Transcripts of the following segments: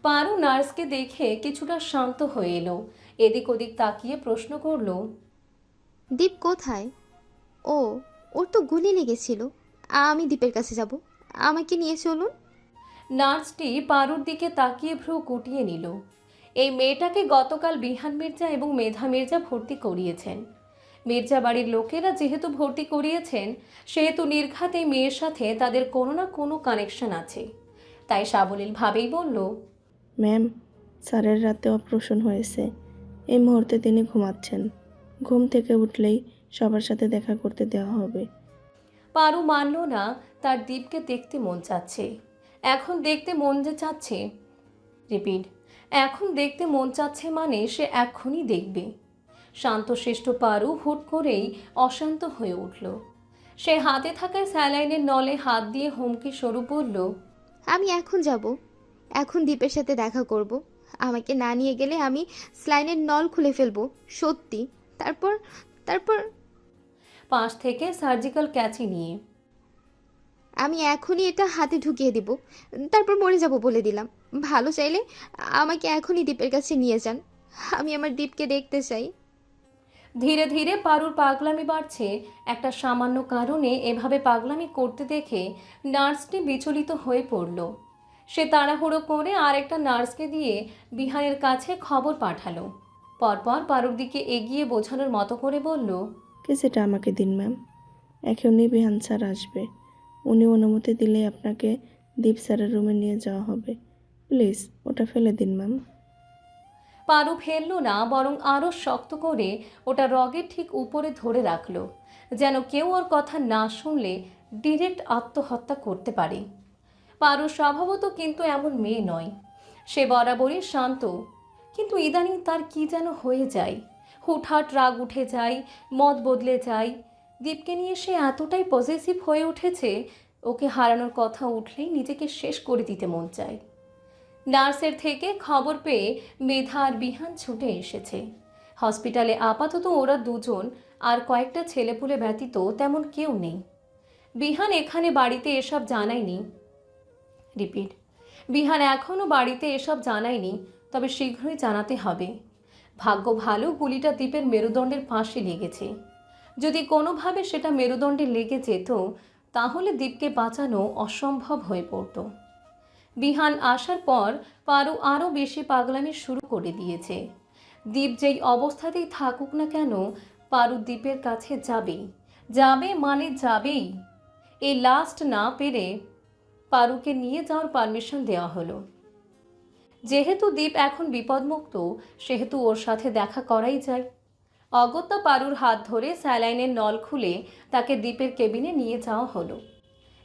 পারু নার্সকে দেখে কিছুটা শান্ত হয়ে এলো। এদিক ওদিক তাকিয়ে প্রশ্ন করলো, দীপ কোথায়? ও, ওর তো গুলি লেগেছিল। আমি দীপের কাছে যাব, আমাকে নিয়ে চলুন। নার্সটি পারুর দিকে তাকিয়ে ভ্রু গুটিয়ে নিল। এই মেয়েটাকে গতকাল বিহান মির্জা এবং মেধা মির্জা ভর্তি করিয়েছেন। মির্জা বাড়ির লোকেরা যেহেতু ভর্তি করিয়েছেন, সেহেতু নির্ঘাত এই মেয়ের সাথে তাদের কোনো না কোনো কানেকশন আছে। তাই সাবলীলভাবেই বলল, ম্যাম, স্যারের রাতে অপারেশন হয়েছে। এই মুহূর্তে তিনি ঘুমাচ্ছেন। ঘুম থেকে উঠলেই সবার সাথে দেখা করতে দেওয়া হবে। পারু মানল না তার দীপকে দেখতে মন চাচ্ছে। এখন দেখতে মন যে চাচ্ছে, রিপিট, এখন দেখতে মন চাচ্ছে মানে সে এক্ষুনি দেখবে। শান্তশিষ্ট পারু হুট করেই অশান্ত হয়ে উঠল। সে হাতে থাকা স্যালাইনের নলে হাত দিয়ে হুমকি স্বরূপ বলল, আমি এখন যাব, এখন দীপের সাথে দেখা করব। আমাকে না নিয়ে গেলে আমি স্লাইনের নল খুলে ফেলবো, সত্যি। তারপর তারপর পাশ থেকে সার্জিক্যাল ক্যাচি নিয়ে, আমি এখনই এটা হাতে ঢুকিয়ে দিব, তারপর মরে যাব বলে দিলাম। ভালো চাইলে আমাকে এখনই দীপের কাছে নিয়ে যান, আমি আমার দীপকে দেখতে চাই। ধীরে ধীরে পারুর পাগলামি বাড়ছে। একটা সামান্য কারণে এভাবে পাগলামি করতে দেখে নার্সটি বিচলিত হয়ে পড়ল। সে তাড়াহুড়ো করে আরেকটা নার্সকে দিয়ে বিহানের কাছে খবর পাঠালো। পরপর পারুর দিকে এগিয়ে বোঝানোর মতো করে বলল, সেটা আমাকে দিন ম্যাম। এখনই বিহান স্যার আসবে। উনি অনুমতি দিলে আপনাকে দীপ স্যারের রুমে নিয়ে যাওয়া হবে। প্লিজ ওটা ফেলে দিন ম্যাম। পারু ফেলল না, বরং আরও শক্ত করে ওটা রগের ঠিক উপরে ধরে রাখলো, যেন কেউ ওর কথা না শুনলে ডিরেক্ট আত্মহত্যা করতে পারে। পারু স্বভাবত কিন্তু এমন মেয়ে নয়। সে বরাবরই শান্ত, কিন্তু ইদানিং তার কি যেন হয়ে যায়। হুটহাট রাগ উঠে যায়, মত বদলে যায়। দীপকে নিয়ে সে এতটাই পজেসিভ হয়ে উঠেছে, ওকে হারানোর কথা উঠলেই নিজেকে শেষ করে দিতে মন চায়। নার্সের থেকে খবর পেয়ে মেধা আর বিহান ছুটে এসেছে। হসপিটালে আপাতত ওরা দুজন, আর কয়েকটা ছেলেপুলে ব্যতীত তেমন কেউ নেই। বিহান এখানে বাড়িতে এসব জানায়নি, রিপিট, বিহান এখনও বাড়িতে এসব জানায়নি, তবে শীঘ্রই জানাতে হবে। ভাগ্য ভালো গুলিটা দ্বীপের মেরুদণ্ডের পাশে লেগেছে। যদি কোনোভাবে সেটা মেরুদণ্ডে লেগে যেত, তাহলে দ্বীপকে বাঁচানো অসম্ভব হয়ে পড়ত। বিহান আসার পর পারু আরও বেশি পাগলামি শুরু করে দিয়েছে। দ্বীপ যেই অবস্থাতেই থাকুক না কেন, পারু দ্বীপের কাছে যাবেই, যাবে মানে যাবেই। এই লাস্ট না পেরে পারুকে নিয়ে যাওয়ার পারমিশন দেওয়া হলো। যেহেতু দ্বীপ এখন বিপদমুক্ত, সেহেতু ওর সাথে দেখা করাই যায়। অগত্যা পারুর হাত ধরে স্যালাইনের নল খুলে তাকে দ্বীপের কেবিনে নিয়ে যাওয়া হলো।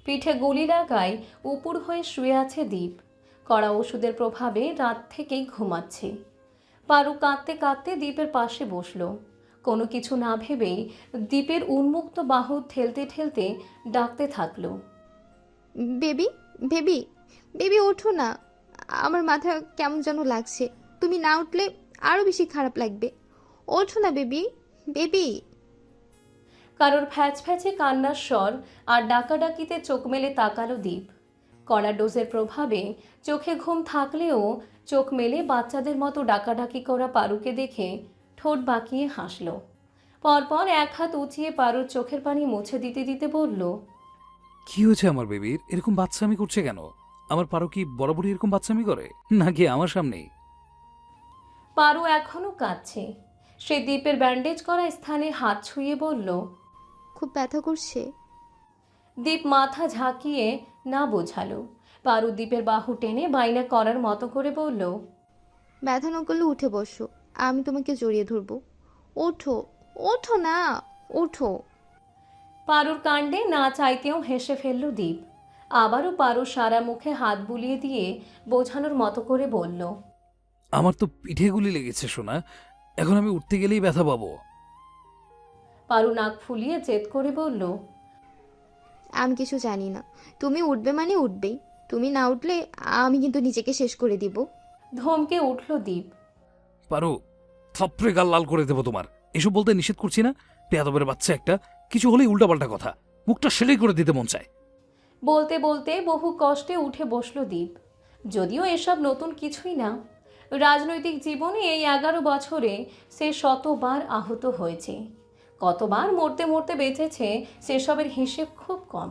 পিঠে গুলি লাগায় উপুর হয়ে শুয়ে আছে দ্বীপ। কড়া ওষুধের প্রভাবে রাত থেকেই ঘুমাচ্ছে। পারু কাঁদতে কাঁদতে দ্বীপের পাশে বসলো। কোনো কিছু না ভেবেই দ্বীপের উন্মুক্ত বাহু ঠেলতে ঠেলতে ডাকতে থাকলো, বেবি, বেবি, বেবি ওঠো না। আমার মাথা কেমন যেন লাগছে, তুমি না উঠলে আরো বেশি খারাপ লাগবে। ওঠো না বেবি, বেবি। কারোর ফ্যাচ ফ্যাচে কান্নার স্বর আর ডাকাডাকিতে চোখ মেলে তাকালো দ্বীপ। কড়া ডোজের প্রভাবে চোখে ঘুম থাকলেও চোখ মেলে বাচ্চাদের মতো ডাকাডাকি করা পারুকে দেখে ঠোঁট বাঁকিয়ে হাসল। পরপর এক হাত উঁচিয়ে পারুর চোখের পানি মুছে দিতে দিতে বলল, কি হয়েছে আমার বেবির? এরকম বাচ্চামি করছে কেন? আমার পারো কি বরাবরই এরকম বাচ্চামি করে, নাকি আমার সামনেই? পারু এখনও কাঁদছে। সে দ্বীপের ব্যান্ডেজ করা স্থানে হাত ছুঁয়ে বলল। খুব ব্যথা করছে? দ্বীপ মাথা ঝাঁকিয়ে না বোঝালো। পারু দ্বীপের বাহু টেনে বাইনা করার মতো করে বলল, ব্যথা না করলে উঠে বসো, আমি তোমাকে জড়িয়ে ধরবো। ওঠো, ওঠো না, ওঠো। পারুর কাণ্ডে না চাইতেও হেসে ফেলল দ্বীপ। আবারও পারু সারা মুখে হাত বুলিয়ে দিয়ে বোঝানোর মতো করে বলল, আমার তো পিঠে গুলি লেগেছে সোনা, এখন আমি উঠতে গেলেই ব্যথা পাবো। পারু নাক ফুলিয়ে জেদ করে বলল, আমি কিছু জানি না, তুমি উঠবে মানে উঠবেই। তুমি না উঠলে আমি কিন্তু নিজেকে শেষ করে দিব। ধমকে উঠল দ্বীপ। পারো, থাপড়ে গাল লাল করে দেবো তোমার। এসব বলতে নিষেধ করছি না, পেয়াদবের বাচ্চা একটা। কিছু হলেই উল্টাপাল্টা কথা, মুখটা সেলাই করে দিতে মন চায়। বলতে বলতে বহু কষ্টে উঠে বসল দ্বীপ। যদিও এসব নতুন কিছুই না, রাজনৈতিক জীবনে এই 11 বছরে সে শতবার আহত হয়েছে, কতবার মরতে মরতে বেঁচেছে সেসবের হিসেব খুব কম।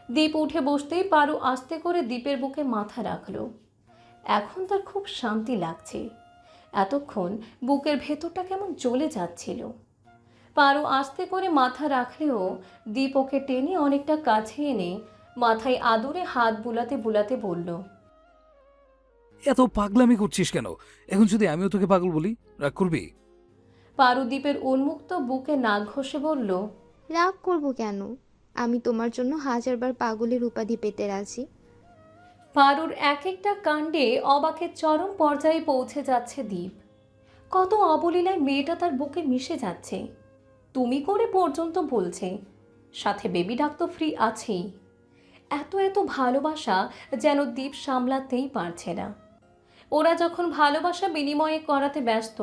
দীপ উঠে বসতেই পারু আস্তে করে দীপের বুকে মাথা রাখলো। এখন তার খুব শান্তি লাগছে। এতক্ষণ বুকের ভেতরটা কেমন জ্বলে যাচ্ছিল। পারু আস্তে করে মাথা রাখলেও দীপ ওকে টেনে অনেকটা কাছে এনে মাথায় আদরে হাত বুলাতে বুলাতে বলল, এত পাগলামি করছিস কেন? এখন যদি আমিও তোকে পাগল বলি, রাগ করবি? পারু দীপের উন্মুক্ত বুকে নাক ঘষে বলল, রাগ করব কেন? আমি তোমার জন্য 1000বার পাগলের উপাধি পেতে রাজি। পারুর এক একটা কাণ্ডে অবাকের চরম পর্যায়ে পৌঁছে যাচ্ছে দীপ। কত অবলীলায় মেয়েটা তার বুকে মিশে যাচ্ছে, তুমি করে পর্যন্ত বলছে, সাথে বেবি ডাক তো ফ্রি আছেই। এত এত ভালোবাসা যেন দীপ সামলাতেই পারছে না। ওরা যখন ভালোবাসা বিনিময়ে করাতে ব্যস্ত,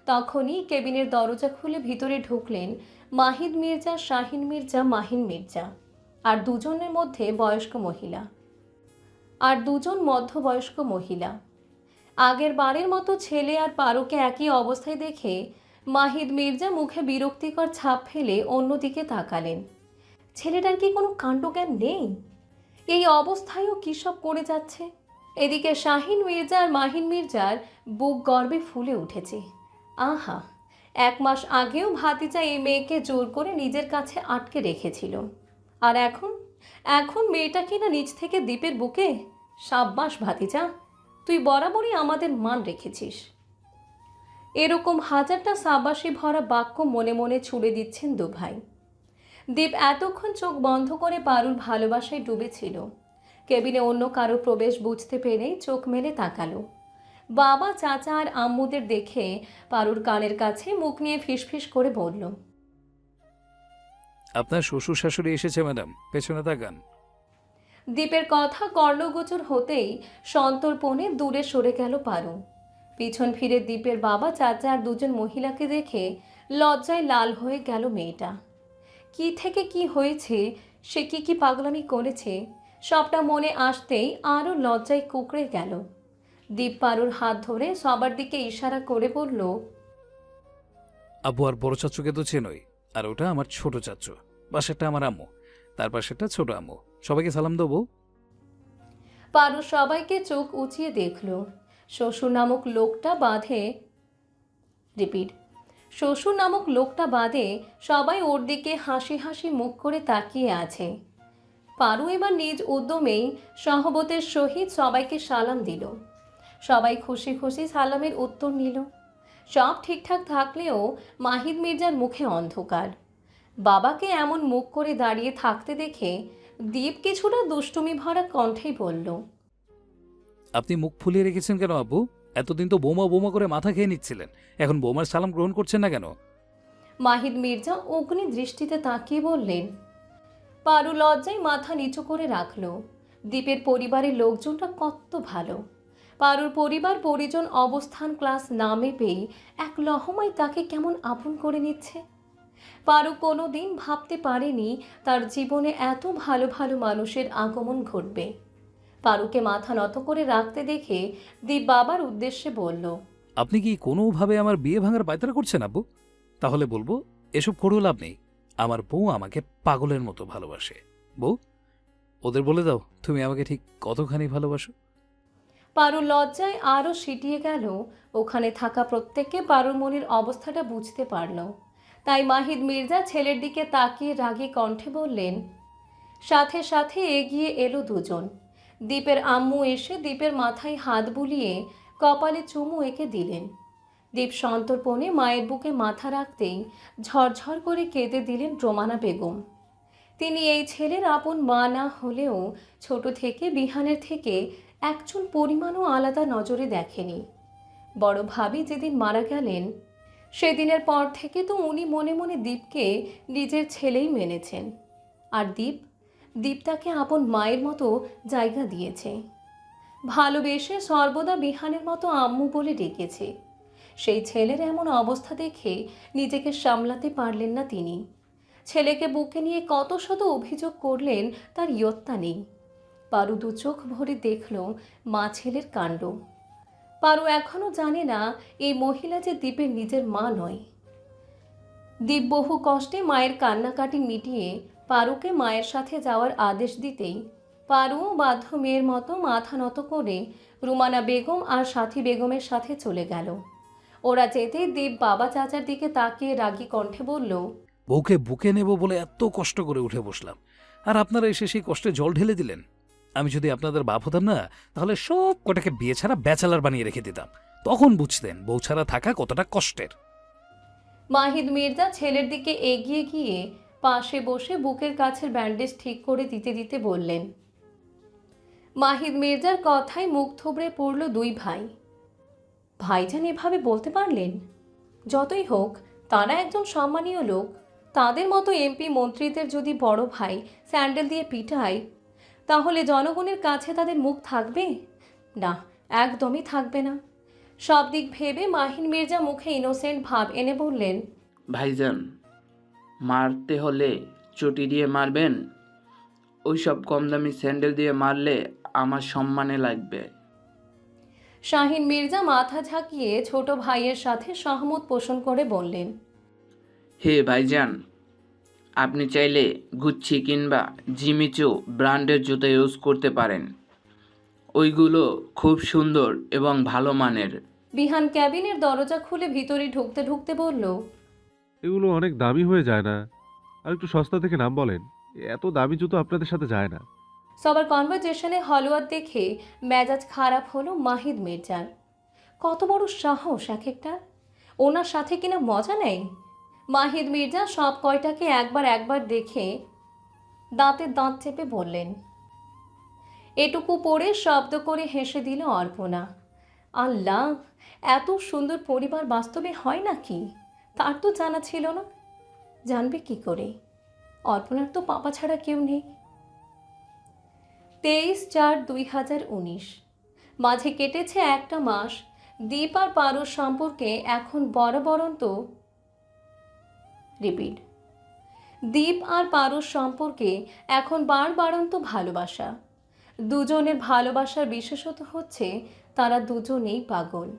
তখনই কেবিনের দরজা খুলে ভিতরে ঢুকলেন মাহিদ মির্জা, শাহিন মির্জা, মাহিন মির্জা আর দুজনের মধ্যে বয়স্ক মহিলা আর দুজন মধ্যবয়স্ক মহিলা। আগের বারের মতো ছেলে আর পারুকে একই অবস্থায় দেখে মাহিদ মির্জা মুখে বিরক্তিকর ছাপ ফেলে অন্যদিকে তাকালেন। ছেলেটার কি কোনো কাণ্ডজ্ঞান নেই? এই অবস্থায়ও কী সব করে যাচ্ছে। এদিকে শাহিন মির্জা আর মাহিন মির্জার বুক গর্বে ফুলে উঠেছে। আহা, 1 মাস আগেও ভাতিজা এই মেয়েকে জোর করে নিজের কাছে আটকে রেখেছিল, আর এখন মেয়েটা কিনা নিজ থেকে দ্বীপের বুকে। সাব্বাস ভাতিজা, তুই বরাবরই আমাদের মান রেখেছিস। এরকম হাজারটা সাবাসী ভরা বাক্য মনে মনে ছুড়ে দিচ্ছেন দুভাই। দীপ এতক্ষণ চোখ বন্ধ করে পারুর ভালোবাসায় ডুবেছিল। কেবিনে অন্য কারো প্রবেশ বুঝতে পেরেই চোখ মেলে তাকালো। বাবা, চাচা আর আম্মুদের দেখে পারুর কানের কাছে মুখ নিয়ে ফিসফিস করে বলল, আপনার শ্বশুর শাশুড়ি এসেছে ম্যাডাম, পেছনে তাকান। দীপের কথা কর্ণগোচর হতেই সন্তর্পণে দূরে সরে গেল পারু। পিছন ফিরে দীপের বাবা, চাচা আর দুজন মহিলাকে দেখে লজ্জায় লাল হয়ে গেল মেয়েটা। কি থেকে কি হয়েছে, সে কি পাগলামি করেছে, সবটা মনে আসতেই আরও লজ্জায় কুঁকড়ে গেল। দীপ পারুর হাত ধরে সবার দিকে ইশারা করে বলল, আব্বু আর বড় চাচুকে তো চেনই, আর ওটা আমার ছোট চাচু, পাশেরটা আমার আম্মু, তার পাশেরটা ছোট আম্মু। সবাইকে সালাম দেবো। পারু সবাইকে চোখ উঁচিয়ে দেখল। শ্বশুর নামক লোকটা বাদে সবাই ওর দিকে হাসি হাসি মুখ করে তাকিয়ে আছে। পারু এবার নিজ উদ্যমেই সহবতের সহিত সবাইকে সালাম দিল। সবাই খুশি খুশি সালামের উত্তর নিল। সব ঠিকঠাক থাকলেও মাহিদ মির্জার মুখে অন্ধকার। বাবাকে এমন মুখ করে দাঁড়িয়ে থাকতে দেখে দীপ কিছুটা দুষ্টুমি ভরা কণ্ঠেই বলল, আপনি মুখ ফুলিয়ে রেখেছেন কেন আব্বু? এতদিন তো বোমা বোমা করে মাথা খেয়ে নিচ্ছিলেন, এখন বোমার সালাম গ্রহণ করছেন না কেন? মাহিদ মির্জা অগ্নি দৃষ্টিতে তাকিয়ে বললেন। পারু লজ্জায় মাথা নিচু করে রাখল। দীপের পরিবারের লোকজনটা কত ভালো। পারুর পরিবার পরিজন অবস্থান ক্লাস নামে পেয়ে এক লহমায় তাকে কেমন আপন করে নিচ্ছে। পারু কোনো দিন ভাবতে পারেনি তার জীবনে এত ভালো ভালো মানুষের আগমন ঘটবে। পারুকে মাথা নত করে রাখতে দেখে দীপ বাবার উদ্দেশ্যে বলল, আপনি কি কোনোভাবে আমার বিয়ে ভাঙার পায়তারা করছেন আব্বু? তাহলে বলবো, এসব করেও লাভ নেই। আমার বউ আমাকে পাগলের মতো ভালোবাসে। বউ, ওদের বলে দাও তুমি আমাকে ঠিক কতখানি ভালোবাসো। পারু লজ্জায় আরও সিটিয়ে গেল। ওখানে থাকা প্রত্যেককে পারুর মনের অবস্থাটা বুঝতে পারল। তাই মাহিদ মির্জা ছেলের দিকে তাকিয়ে রাগী কণ্ঠে বললেন। সাথে সাথে এগিয়ে এলো দুজন। দীপের আম্মু এসে দীপের মাথায় হাত বুলিয়ে কপালে চুমু এঁকে দিলেন। দীপ সন্তর্পণে মায়ের বুকে মাথা রাখতেই ঝরঝর করে কেঁদে দিলেন রোমানা বেগম। তিনি এই ছেলের আপন মা না হলেও ছোট থেকে বিহানের থেকে একজন পরিমাণও আলাদা নজরে দেখেনি। বড় ভাবি যেদিন মারা গেলেন, সেদিনের পর থেকে তো উনি মনে মনে দীপকে নিজের ছেলেই মেনেছেন। আর দীপ তাকে আপন মায়ের মতো জায়গা দিয়েছে। ভালোবেসে সর্বদা বিহানের মতো আম্মু বলে ডেকেছে। সেই ছেলের এমন অবস্থা দেখে নিজেকে সামলাতে পারলেন না তিনি। ছেলেকে বুকে নিয়ে কত শত অভিযোগ করলেন, তার ইয়ত্তা নেই। পারু দু চোখ ভরে দেখল মা ছেলের কাণ্ড। পারু এখনো জানে না এই মহিলা যে দীপের নিজের মা নয়। দীপ বহু কষ্টে মায়ের কান্নাকাটি মিটিয়ে পারুকে মায়ের সাথে যাওয়ার আদেশ দিতেই পারুও বাধ্য মেয়ের মতো মাথা নত করে রুমানা বেগম আর সাথী বেগমের সাথে চলে গেল। ওরা যেতেই দীপ বাবা চাচার দিকে তাকিয়ে রাগী কণ্ঠে বলল, বউকে বুকে নেব বলে এত কষ্ট করে উঠে বসলাম, আর আপনারা এসে সেই কষ্টে জল ঢেলে দিলেন। আমি যদি আপনাদের বাপ হতাম না, তাহলে সব কটাকে বিয়ে ছাড়া ব্যাচেলার বানিয়ে রেখে দিতাম। তখন বুঝতেন বউ ছাড়া থাকা কতটা কষ্টের। মাহিদ মির্জা ছেলের দিকে এগিয়ে গিয়ে পাশে বসে বুকের কাছের ব্যান্ডেজ ঠিক করে দিতে দিতে বললেন। মাহিদ মির্জার কথায় মুখ থুবড়ে পড়ল দুই ভাই। ভাইজান এভাবে বলতে পারলেন? যতই হোক তারা একজন সম্মানীয় লোক। তাদের মতো এমপি মন্ত্রীদের যদি বড় ভাই স্যান্ডেল দিয়ে পিটায়, তাহলে জনগণের কাছে তাদের মুখ থাকবে না? একদমই থাকবে না। সব দিক ভেবে মাহিন মির্জা মুখে ইনোসেন্ট ভাব এনে বললেন, ভাইজান, মারতে হলে চটি দিয়ে মারবেন, ওইসব কম দামি স্যান্ডেল দিয়ে মারলে আমার সম্মানে লাগবে। শাহিন মির্জা মাথা ঝাঁকিয়ে ছোট ভাইয়ের সাথে সহমত পোষণ করে বললেন, হে ভাইজান, আপনি চাইলে গুচ্ছি কিংবা জিমিচু ব্র্যান্ডের জুতো ইউজ করতে পারেন, ওইগুলো খুব সুন্দর এবং ভালো মানের। বিহান ক্যাবিনের দরজা খুলে ভিতরে ঢুকতে ঢুকতে বলল, এগুলো অনেক দামি হয়ে যায় না? আর একটু সস্তা থেকে নাম বলেন, এত দামি জুতো আপনাদের সাথে যায় না। সবার কনভারজেশনে হলওয়াত দেখে মেজাজ খারাপ হলো মাহিদ মির্জার। কত বড় সাহস এক একটার! ওনার সাথে কিনা মজা নেই। মাহিদ মির্জা সব কয়টাকে একবার দেখে দাঁতে দাঁত চেপে বললেন। এটুকু পড়ে শব্দ করে হেসে দিল অর্পণা। আল্লাহ, এত সুন্দর পরিবার বাস্তবে হয় নাকি? তার তো জানা ছিল না। জানবে কি করে? অর্পণার তো পাপা ছাড়া কেউ নেই। 23/4/2019 মাঝে কেটেছে একটা মাস। দীপ আর পারুর সম্পর্কে এখন বরাবরন্ত রিপিট দীপ আর পারুর সম্পর্কে এখন বাড়ন্ত ভালোবাসা। দুজনের ভালোবাসার বিশেষত হচ্ছে তারা দুজনেই পাগল।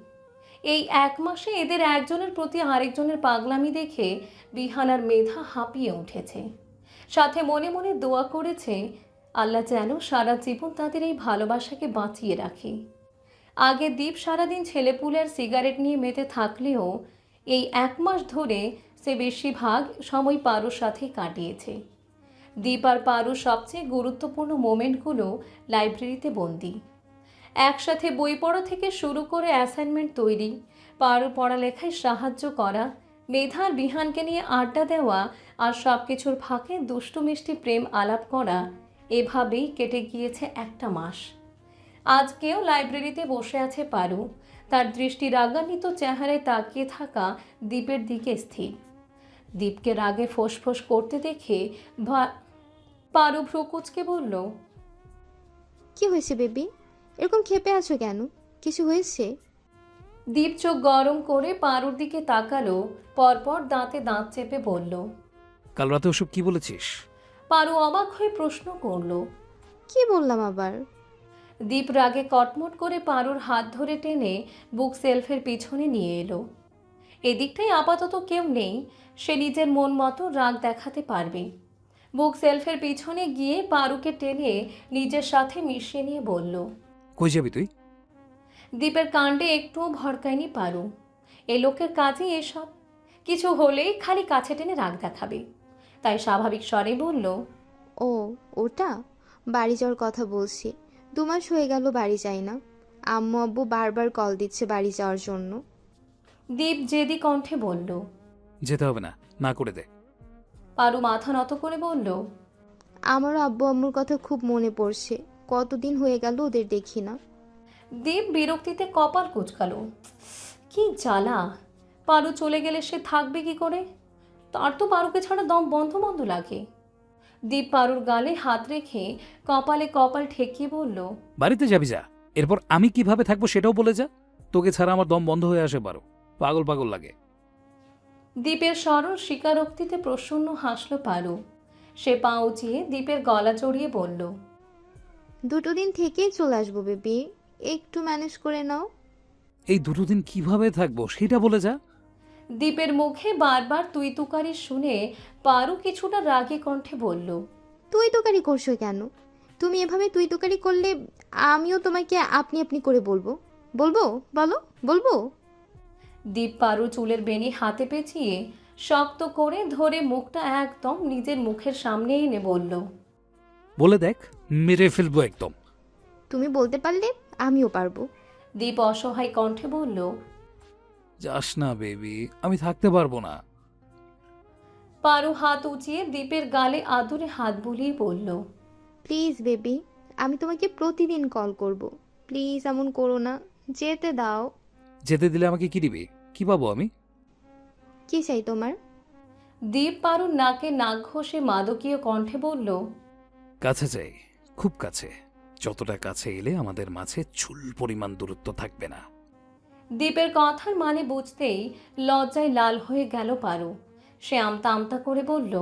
এই এক মাসে এদের একজনের প্রতি আরেকজনের পাগলামি দেখে বিহানার মেধা হাঁপিয়ে উঠেছে। সাথে মনে মনে দোয়া করেছে আল্লাহ যেন সারা জীবন তাদের এই ভালোবাসাকে বাঁচিয়ে রাখে। আগে দীপ সারাদিন ছেলেপুলের সিগারেট নিয়ে মেতে থাকলেও এই এক মাস ধরে সে বেশিরভাগ সময় পারুর সাথে কাটিয়েছে। দীপ আর পারুর সবচেয়ে গুরুত্বপূর্ণ মোমেন্টগুলো লাইব্রেরিতে বন্দি। একসাথে বই পড়া থেকে শুরু করে অ্যাসাইনমেন্ট তৈরি, পারুর পড়ালেখায় সাহায্য করা, মেধার বিহানকে নিয়ে আড্ডা দেওয়া আর সব কিছুর ফাঁকে দুষ্টু মিষ্টি প্রেম আলাপ করা, এভাবেই কেটে গিয়েছে একটা মাস। আজকেও লাইব্রেরিতে বসে আছে পারু, তার দৃষ্টি রাগান্বিত চেহারায় তাকিয়ে থাকা দীপের দিকে স্থির। দীপকে রাগে ফোঁস করতে দেখে পারু ভ্রু কুঁচকে বলল, কি হয়েছে বেবি? এরকম ক্ষেপে আছো কেন? কিছু হয়েছে? দীপ চোখ গরম করে পারুর দিকে তাকালো, পরপর দাঁতে দাঁত চেপে বলল। কাল রাতে ওসব কি বলেছিস? পারু অবাক হয়ে প্রশ্ন করল। কি বললাম আবার? দীপ রাগে কটমট করে পারুর হাত ধরে টেনে বুক সেলফের পিছনে নিয়ে এলো। এদিকটাই আপাতত কেউ নেই, সে নিজের মন মতো রাগ দেখাতে পারবে। বুক সেলফের পিছনে গিয়ে পারুকে টেনে নিজের সাথে মিশিয়ে নিয়ে বলল, কই যাবি তুই? দীপের কাণ্ডে একটুও ভড়কায়নি পারু। এ লোকের কাজই এসব, কিছু হলেই খালি কাছে টেনে রাগ দেখাবে। তাই স্বাভাবিক স্বরে বলল, ও ওটা? বাড়ি যাওয়ার কথা বলছি। 2 মাস হয়ে গেল বাড়ি যাই না। আম্মু আব্বু বারবার কল দিচ্ছে বাড়ি যাওয়ার জন্য। দীপ জেদি কণ্ঠে বলল। যেতে হবে না, না করে দে। পারু মাথা নত করে বলল, আমারও আব্বু আম্মুর কথা খুব মনে পড়ছে। কতদিন হয়ে গেল ওদের দেখি না। দীপ বিরক্তিতে কপাল কুঁচকালো। কি জ্বালা! পারু চলে গেলে সে থাকবে কি করে? তার তো পারুকে ছাড়া দম বন্ধ বন্ধ লাগে। দীপ পারুর গালে হাত রেখে কপালে কপাল ঠেকিয়ে বলল, বাড়িতে যাবি যা, এরপর আমি কিভাবে থাকবো সেটাও বলে যা। তোকে ছাড়া আমার দম বন্ধ হয়ে আসে পারো, পাগল পাগল লাগে। দীপের সরল স্বীকারোক্তিতে প্রসন্ন হাসল পারু। সে পা উঁচিয়ে দীপের গলা জড়িয়ে বলল, দুটো দিন থেকেই চলে আসবো বেবি, একটু ম্যানেজ করে নাও। এই দুটো দিন কিভাবে থাকবো সেটা বলে যা। দীপের মুখে বারবার তুই তুকারি শুনে পারু কিছুটা রাগী কণ্ঠে বলল, তুই তোকারি করছো কেন? তুমি এভাবে তুই তোকারি করলে আমিও তোমাকে আপনি আপনি করে বলবো। বলবো? বলো, বলবো। দীপ পারু চুলের বেনি হাতে পেঁচিয়ে শক্ত করে ধরে মুখটা একদম নিজের মুখের সামনে এনে বলল, বলে দেখ, মেরে ফেলবো একদম। তুমি বলতে পারলে আমিও পারবো। দীপ অসহায় কণ্ঠে বলল, যাস না বেবি, আমি থাকতে পারবো না। পারু হাত উঁচিয়ে দীপের গালে আদুরে হাত বুলিয়ে বলল, প্লিজ বেবি, আমি তোমাকে প্রতিদিন কল করব। প্লিজ এমন করো না, যেতে দাও। যেতে দিলে আমাকে কি দিবি? কি পাবো আমি? কি চাই তোমার? দীপ পারুর নাকে নাক ঘষে মাদকীয় কণ্ঠে বলল, কাছে যাই, খুব কাছে। যতটা কাছে এলে আমাদের মাঝে চুল পরিমাণ দূরত্ব থাকবে না। দীপের কথার মানে বুঝতেই লজ্জায় লাল হয়ে গেল পারু। সে আমতা আমতা করে বলল,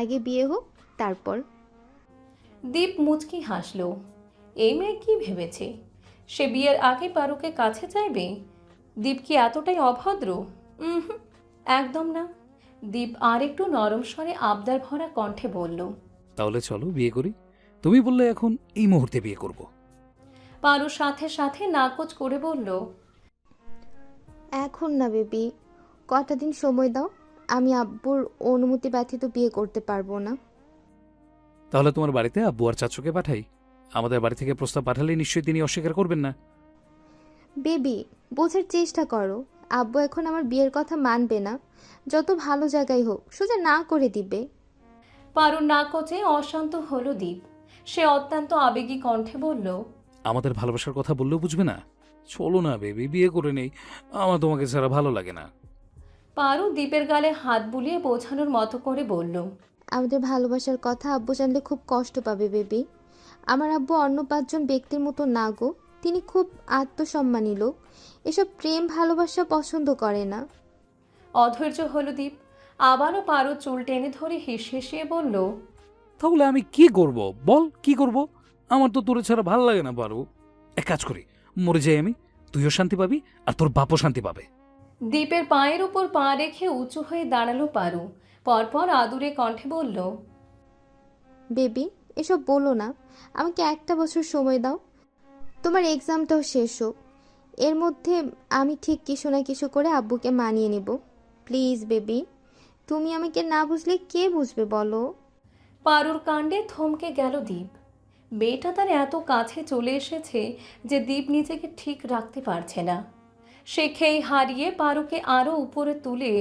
আগে বিয়ে হোক তারপর। দীপ মুচকি হাসল। এই মেয়ে কি ভেবেছে সে বিয়ের আগে পারুকে কাছে চাইবে? দীপ কি এতটাই অভদ্র? হুম, একদম না। দীপ আর একটু নরম স্বরে আবদার ভরা কণ্ঠে বলল, তাহলে চলো বিয়ে করি। তুমি বললে এখন এই মুহূর্তে বিয়ে করব। পারু সাথে সাথে নাকচ করে বলল, এখন না বেবি, কটা দিন সময় দাও। আমি আব্বুর অনুমতি ব্যতীত বিয়ে করতে পারবো না। তাহলে তোমার বাড়িতে আব্বু আর চাচুকে পাঠাই। আমাদের বাড়ি থেকে প্রস্তাব পাঠালে নিশ্চয়ই তিনি অস্বীকার করবেন না। বেবি, বোঝার চেষ্টা করো। আব্বু এখন আমার বিয়ের কথা মানবে না। যত ভালো জায়গায় হোক সোজা না করে দিবে। পারুর নাকচে অশান্ত হলো দীপ। সে অত্যন্ত আবেগী কণ্ঠে বলল, আমাদের ভালোবাসার কথা বললেও বুঝবে না। চলো না বেবি, বিয়ে করে নেই। আমার তোমাকে ছাড়া ভালো লাগে না। পারু দীপের গালে হাত বুলিয়ে বোঝানোর মতো করে বলল, আমাদের ভালোবাসার কথা আব্বু জানলে খুব কষ্ট পাবে বেবি। আমার আব্বু অন্য 5জন ব্যক্তির মতো না গো। তিনি খুব আত্মসম্মানী লোক। এসব প্রেম ভালোবাসা পছন্দ করে না। অধৈর্য হলো দীপ। আবারও পারু চুল টেনে ধরে হিসিয়ে বলল, তাহলে আমি কি করব? বল কি করব? আমার তো তোরে ছাড়া ভালো লাগে না পারু। এক কাজ করি, মরে যাই আমি, তুইও শান্তি পাবি আর তোর বাপও শান্তি পাবে। দীপের পায়ের উপর পা রেখে উঁচু হয়ে দাঁড়ালো পারু। পরপর আদুরে কণ্ঠে বলল, বেবি, এসব বলো না। আমাকে একটা বছর সময় দাও। তোমার এক্সামটাও শেষ হোক। এর মধ্যে আমি ঠিক কিছু না কিছু করে আব্বুকে মানিয়ে নেব। প্লিজ বেবি, তুমি আমাকে না বুঝলে কে বুঝবে বলো? পারুর কাণ্ডে থমকে গেল দীপ। মেয়েটা তার এত কাছে চলে এসেছে যে দীপ নিজেকে ঠিক রাখতে পারছে না। সে খেই হারিয়ে পারুকে আরও উপরে তুলে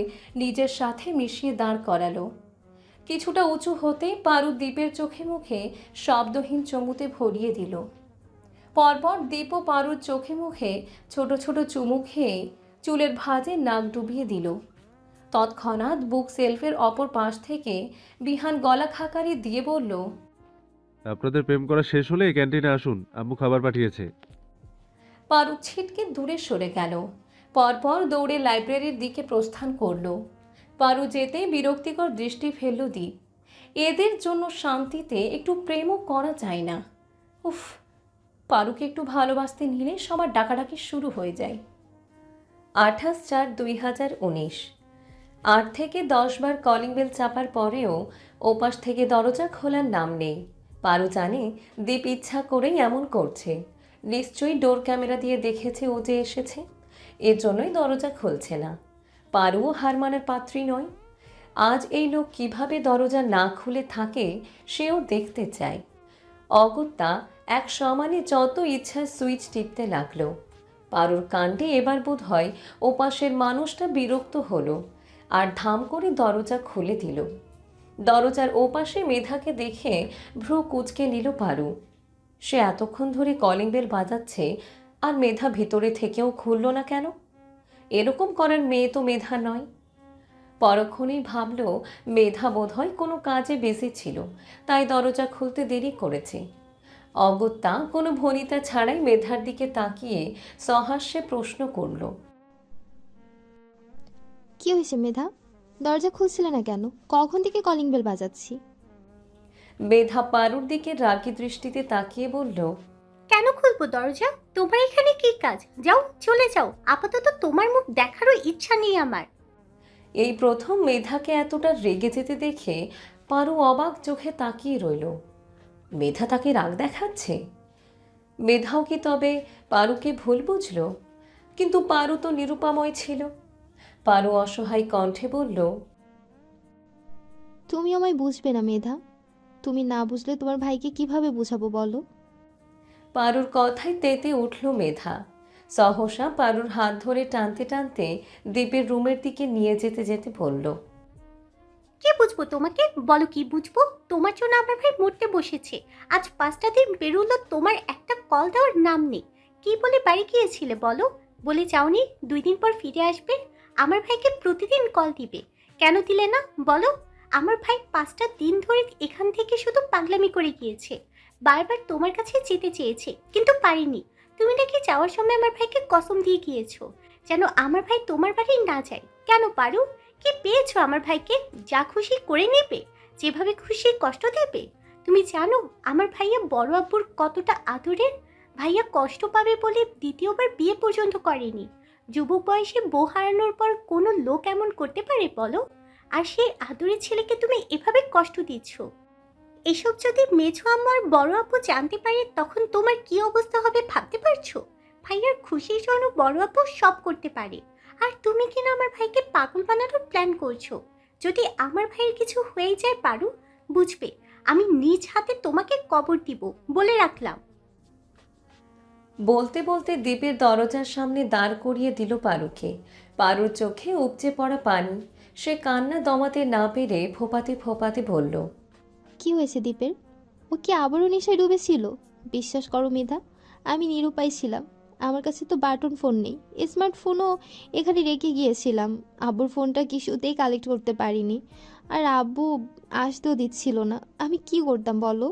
নিজের সাথে মিশিয়ে দাঁড় করালো। কিছুটা উঁচু হতেই পারু দীপের চোখে মুখে শব্দহীন চুমুতে ভরিয়ে দিল। পরপর দীপ ও পারুর চোখে মুখে ছোট ছোট চুমু খেয়ে চুলের ভাঁজে নাক ডুবিয়ে দিল। তৎক্ষণাৎ বুক সেলফের অপর পাশ থেকে বিহান গলা খাকারি দিয়ে বলল, আপনাদের প্রেম করা শেষ হলে ক্যান্টিনে আসুন, আম্মু খাবার পাঠিয়েছে। পারু ছিটকে দূরে সরে গেল। পরপর দৌড়ে লাইব্রেরির দিকে প্রস্থান করল। পারু যেতে বিরক্তিকর দৃষ্টি ফেলল দীপ। এদের জন্য শান্তিতে একটু প্রেমও করা যায় না। উফ, পারুকে একটু ভালোবাসতে নিলে সবার ডাকাডাকি শুরু হয়ে যায়। 28/4/2019। 8 থেকে 10 বার কলিং বেল চাপার পরেও ওপাশ থেকে দরজা খোলার নাম নেই। পারু জানে দীপ ইচ্ছা করেই এমন করছে। নিশ্চয়ই ডোর ক্যামেরা দিয়ে দেখেছে ও যে এসেছে, এর জন্যই দরজা খুলছে না। পারুও হার মানার পাত্রী নয়। আজ এই লোক কিভাবে দরজা না খুলে থাকে সেও দেখতে চায়। অগত্যা এক সমানে যত ইচ্ছা সুইচ টিপতে লাগলো। পারুর কাণ্ডে এবার বোধ হয় ওপাশের মানুষটা বিরক্ত হলো আর ধাম করে দরজা খুলে দিল। দরজার ওপাশে মেধাকে দেখে ভ্রু কুঁচকে নিল পারু। সে এতক্ষণ ধরে কলিং বেল বাজাচ্ছে আর মেধা ভিতরে থেকেও খুলল না কেন? এরকম করার মেয়ে তো মেধা নয়। পরক্ষণেই ভাবল মেধা বোধহয় কোনো কাজে বেঁচে ছিল, তাই দরজা খুলতে দেরি করেছে। অগত্যা কোনো ভনিতা ছাড়াই মেধার দিকে তাকিয়ে সহাস্যে প্রশ্ন করল, কি হয়েছে মেধা? দরজা খুলছিলে না কেন? কখন থেকে কলিং বেল বাজাচ্ছি? মেধা পারুর দিকে রাগী দৃষ্টিতে তাকিয়ে বলল, কেন খুলবো দরজা? তোমার এখানে কি কাজ? যাও, চলে যাও। আপাতত তোমার মুখ দেখারও ইচ্ছা নেই আমার। এই প্রথম মেধাকে এতটা রেগে যেতে দেখে পারু অবাক চোখে তাকিয়ে রইল। মেধা তাকে রাগ দেখাচ্ছে? মেধাও কি তবে পারুকে ভুল বুঝল? কিন্তু পারু তো নিরুপাময় ছিল। পারু অসহায় কণ্ঠে বলল, তুমি আমায় বুঝবে না মেধা। তুমি না বুঝলে তোমার ভাইকে কিভাবে বুঝাবো বলো? পারুর কথায় তেতে উঠল মেধা। সহসা পারুর হাত ধরে টানতে টানতে দীপের রুমের দিকে নিয়ে যেতে যেতে বলল, কি বুঝবো তোমাকে? বলো কি বুঝবো? তোমার জন্য আমার ভাই মরতে বসেছে। আজ 5টা দিন বেরোলো, তোমার একটা কল দেওয়ার নাম নেই। কি বলে বাড়ি গিয়েছিলে বলো? বলে যাওনি 2 দিন পর ফিরে আসবে? আমার ভাইকে প্রতিদিন কল দিবে, কেন দিলে না বলো? আমার ভাই 5টা দিন ধরে এখান থেকে শুধু পাগলামি করে গিয়েছে। বারবার তোমার কাছে যেতে চেয়েছে, কিন্তু পারিনি। তুমি নাকি যাওয়ার সময় আমার ভাইকে কসম দিয়ে গিয়েছো যেন আমার ভাই তোমার বাড়ি না যায়। কেন পারু? কি পেয়েছো আমার ভাইকে? যা খুশি করে নেবে, যেভাবে খুশি কষ্ট দেবে। তুমি জানো আমার ভাইয়া বড় আব্বুর কতটা আদরের? ভাইয়া কষ্ট পাবে বলে দ্বিতীয়বার বিয়ে পর্যন্ত করেনি। যুবক বয়সে বউ হারানোর পর কোনো লোক এমন করতে পারে বলো? আর সেই আদরের ছেলেকে তুমি এভাবে কষ্ট দিচ্ছ। এসব যদি মেঝো আম্মু আর বড় আব্বু জানতে পারে তখন তোমার কি অবস্থা হবে ভাবতে পারছো? ভাইয়ার খুশির জন্য বড় আব্বু সব করতে পারে, আর তুমি কিনা আমার ভাইকে পাগল বানানোর প্ল্যান করছো। যদি আমার ভাইয়ের কিছু হয়ে যায় পারু, বুঝবে আমি নিজ হাতে তোমাকে কবর দিব, বলে রাখলাম। বলতে বলতে দীপের দরজার সামনে দাঁড় করিয়ে দিল পারুকে। পারুর চোখে উপচে পড়া পানি। সে কান্না দমাতে না পেরে ফোপাতে ফোপাতে বলল, কি হয়েছে দীপের? ও কি আবারও নেশায় ডুবেছিল? বিশ্বাস করো মেধা, আমি নিরুপায় ছিলাম। আমার কাছে তো বাটন ফোন নেই, স্মার্টফোনও এখানে রেখে গিয়েছিলাম। আব্বুর ফোনটা কিছুতেই কালেক্ট করতে পারিনি, আর আব্বু আসতেও দিচ্ছিল না। আমি কি করতাম বলো?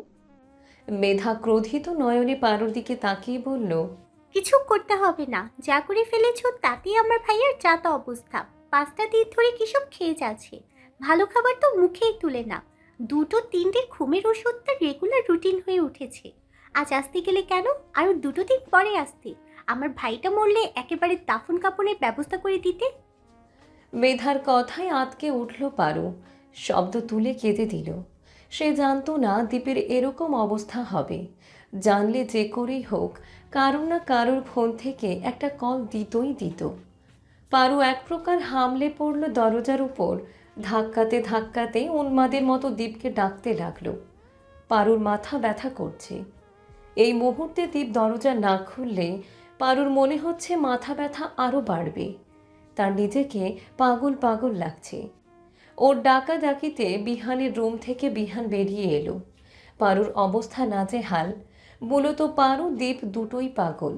মেধা ক্রোধিত নয়নে পারুর দিকে তাকিয়ে বলল, কিছু করতে হবে না, যা করে ফেলেছো তাতেই আমার ভাইয়ের যাতা অবস্থা। 5টা দিন ধরে কিসব খেয়ে যাচ্ছে, ভালো খাবার তো মুখেই তুলে না। 2-3টে ঘুমের ওষুধ তার রেগুলার রুটিন হয়ে উঠেছে। আজ আসতে গেলে কেন? আরো 2 দিন পরে আসতে। আমার ভাইটা মরলে একেবারে দাফন কাফনের ব্যবস্থা করে দিতে। মেধার কথায় আঁতকে উঠল পারু। শব্দ তুলে কেঁদে দিল। সে জানতো না দীপের এরকম অবস্থা হবে। জানলে যে করেই হোক কারোর না কারোর ফোন থেকে একটা কল দিতই দিত। পারু এক প্রকার হামলে পড়ল দরজার উপর। ধাক্কাতে ধাক্কাতে উন্মাদের মতো দীপকে ডাকতে লাগলো। পারুর মাথা ব্যথা করছে। এই মুহূর্তে দীপ দরজা না খুললে পারুর মনে হচ্ছে মাথা ব্যথা আরও বাড়বে। তার নিজেকে পাগল পাগল লাগছে। ওর ডাকাডাকিতে বিহানের রুম থেকে বিহান বেরিয়ে এলো। পারুর অবস্থা নাজেহাল। মূলত পারু দীপ দুটোই পাগল।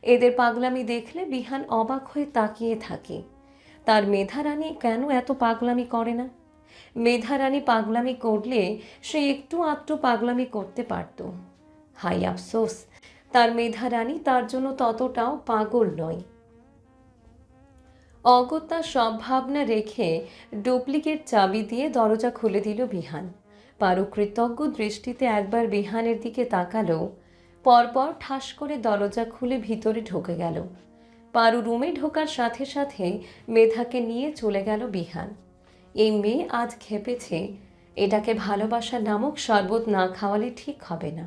এদের পাগলামি দেখলে বিহান অবাক হয়ে তাকিয়ে থাকে। তার মেধারানী কেন এত পাগলামি করে না? মেধারানী পাগলামি করলে সে একটু আধটু পাগলামি করতে পারত। হাই আফসোস, তার মেধারানী তার জন্য ততটাও পাগল নয়। অগত্যা সব ভাবনা রেখে ডুপ্লিকেট চাবি দিয়ে দরজা খুলে দিল বিহান। পারু কৃতজ্ঞ দৃষ্টিতে একবার বিহানের দিকে তাকালো, পরপর ঠাস করে দরজা খুলে ভিতরে ঢুকে গেল। পারু রুমে ঢোকার সাথে সাথে মেধাকে নিয়ে চলে গেল বিহান। এই মেয়ে আজ খেপেছে, এটাকে ভালোবাসা নামক শরবত না খাওয়ালে ঠিক হবে না।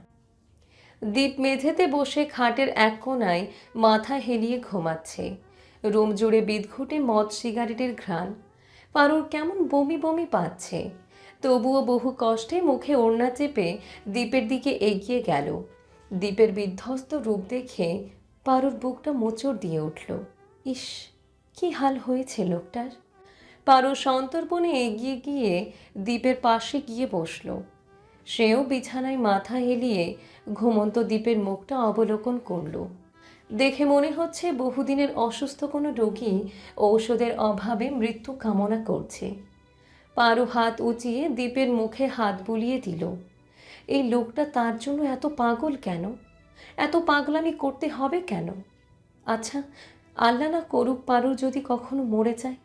দীপ মেঝেতে বসে খাটের এক কোণায় মাথা হেলিয়ে ঘুমাচ্ছে। রুম জুড়ে বিদঘুটে মদ সিগারেটের ঘ্রাণ। পারুর কেমন বমি বমি পাচ্ছে। তবুও বহু কষ্টে মুখে ওড়না চেপে দীপের দিকে এগিয়ে গেল। দীপের বিধ্বস্ত রূপ দেখে পারুর বুকটা মোচড় দিয়ে উঠল। ইস, কি হাল হয়েছে লোকটার। পারু সন্তর্পণে এগিয়ে গিয়ে দীপের পাশে গিয়ে বসল। সেও বিছানায় মাথা হেলিয়ে ঘুমন্ত দীপের মুখটা অবলোকন করল। দেখে মনে হচ্ছে বহুদিনের অসুস্থ কোনো রোগী ঔষধের অভাবে মৃত্যু কামনা করছে। পারু হাত উঁচিয়ে দীপের মুখে হাত বুলিয়ে দিল। এই লোকটা তার জন্য এত পাগল কেন? এত পাগলামি করতে হবে কেন? আচ্ছা, আল্লাহ না করুক পারু যদি কখনো মরে যায়,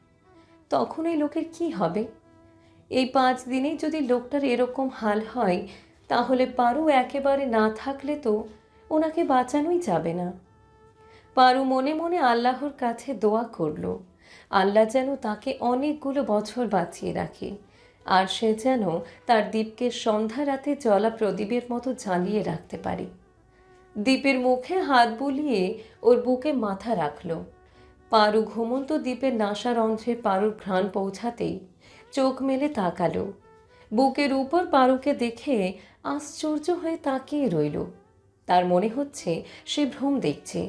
তখন এই লোকের কি হবে? এই 5 দিনেই যদি লোকটার এরকম হাল হয়, তাহলে পারু একেবারে না থাকলে তো ওনাকে বাঁচানোই যাবে না। পারু মনে মনে আল্লাহর কাছে দোয়া করল, আল্লাহ যেন তাকে অনেকগুলো বছর বাঁচিয়ে রাখে, আর সে যেন তার দ্বীপকে সন্ধ্যা রাতে জ্বলা প্রদীপের মতো জ্বালিয়ে রাখতে পারে। দ্বীপের মুখে হাত বুলিয়ে ওর বুকে মাথা রাখল। পারু ঘুমন্ত দ্বীপের নাসারন্ধ্রে পারুর ঘ্রাণ পৌঁছাতেই চোখ মেলে তাকালো। বুকের উপর পারুকে দেখে আশ্চর্য হয়ে তাকিয়ে রইল। তার মনে হচ্ছে সে ভ্রম দেখছে,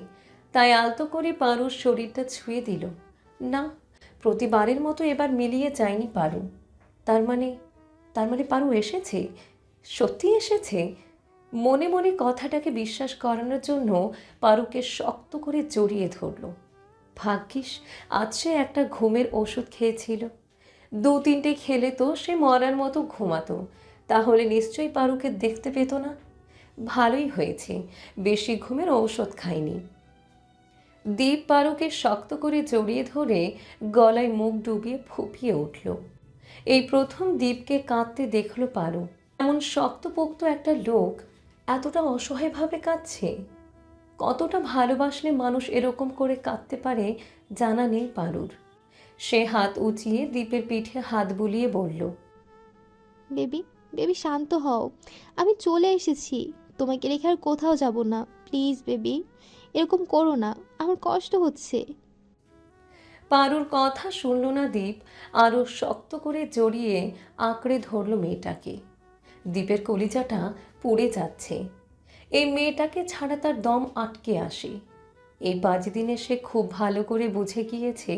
তাই আলতো করে পারুর শরীরটা ছুঁয়ে দিল। না, প্রতিবারের মতো এবার মিলিয়ে যায়নি পারু। তার মানে পারু এসেছে, সত্যি এসেছে। মনে মনে কথাটাকে বিশ্বাস করানোর জন্য পারুকে শক্ত করে জড়িয়ে ধরল। ভাগ্যিস আজ সে একটা ঘুমের ওষুধ খেয়েছিল। 2-3টে খেলে তো সে মরার মতো ঘুমাতো, তাহলে নিশ্চয়ই পারুকে দেখতে পেত না। ভালোই হয়েছে বেশি ঘুমের ঔষধ খায়নি। দীপ পারুকে শক্ত করে জড়িয়ে ধরে গলায় মুখ ডুবিয়ে ফুঁপিয়ে উঠল। এই প্রথম দীপকে কাঁদতে দেখল পারু। এমন শক্তপোক্ত একটা লোক এতটা অসহায়ভাবে কাঁদছে। কতটা ভালোবাসলে মানুষ এরকম করে কাঁদতে পারে জানা নেই পারুর। সে হাত উঁচিয়ে দীপের পিঠে হাত বুলিয়ে বলল, বেবি, বেবি শান্ত হও, আমি চলে এসেছি, তোমাকে রেখে আর কোথাও যাব না। প্লিজ বেবি, এরকম করো না, আমার কষ্ট হচ্ছে। পারুর কথা শুনল না দীপ। আরও শক্ত করে জড়িয়ে আঁকড়ে ধরল মেয়েটাকে। দীপের কলিজাটা পুড়ে যাচ্ছে। এই মেয়েটাকে ছাড়া তার দম আটকে আসে। এই 5 দিনে সে খুব ভালো করে বুঝে গিয়েছে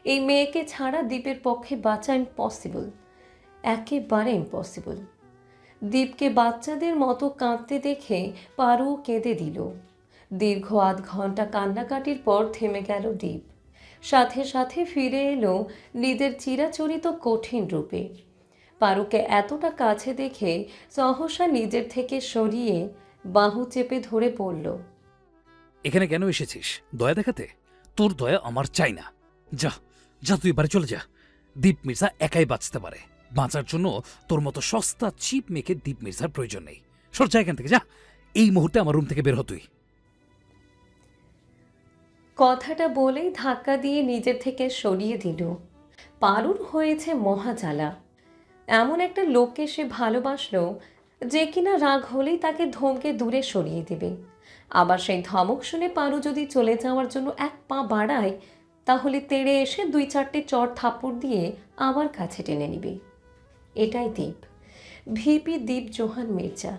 এই মেয়েকে ছাড়া দীপের পক্ষে বাঁচা ইম্পসিবল, একেবারে ইম্পসিবল। দীপকে বাচ্চাদের মতো কাঁদতে দেখে পারু কেঁদে দিল। দীর্ঘ আধ ঘন্টা কান্নাকাটির পর থেমে গেল দীপ। সাথে সাথে ফিরে এলো নিজের চিরাচরিত কঠিন রূপে। পারুকে এতটা কাছে দেখে সহসা নিজের থেকে সরিয়ে বাহু চেপে ধরে পড়ল। এখানে কেন এসেছিস? দয়া দেখাতে? তোর দয়া আমার চাই না। যা যা, তুই এবারে চলে যা। দীপ মির্জা একাই বাঁচতে পারে। বাঁচার জন্য তোর মতো সস্তা চিপ মেয়েকে দীপ মির্জার প্রয়োজন নেই। সর যা এখান থেকে, যা। এই মুহূর্তে আমার রুম থেকে বের হ তুই। কথাটা বলেই ধাক্কা দিয়ে নিজের থেকে সরিয়ে দিল। পারুর হয়েছে মহাজ্বালা। এমন একটা লোককে সে ভালোবাসলো যে কিনা রাগ হলেই তাকে ধমকে দূরে সরিয়ে দেবে। আবার সেই ধমক শুনে পারু যদি চলে যাওয়ার জন্য 1 পা বাড়ায়, তাহলে তেড়ে এসে 2-4টে চড় থাপ্পড় দিয়ে আবার কাছে টেনে নিবে। এটাই দীপ, ভিপি দীপ জোহান মির্জা।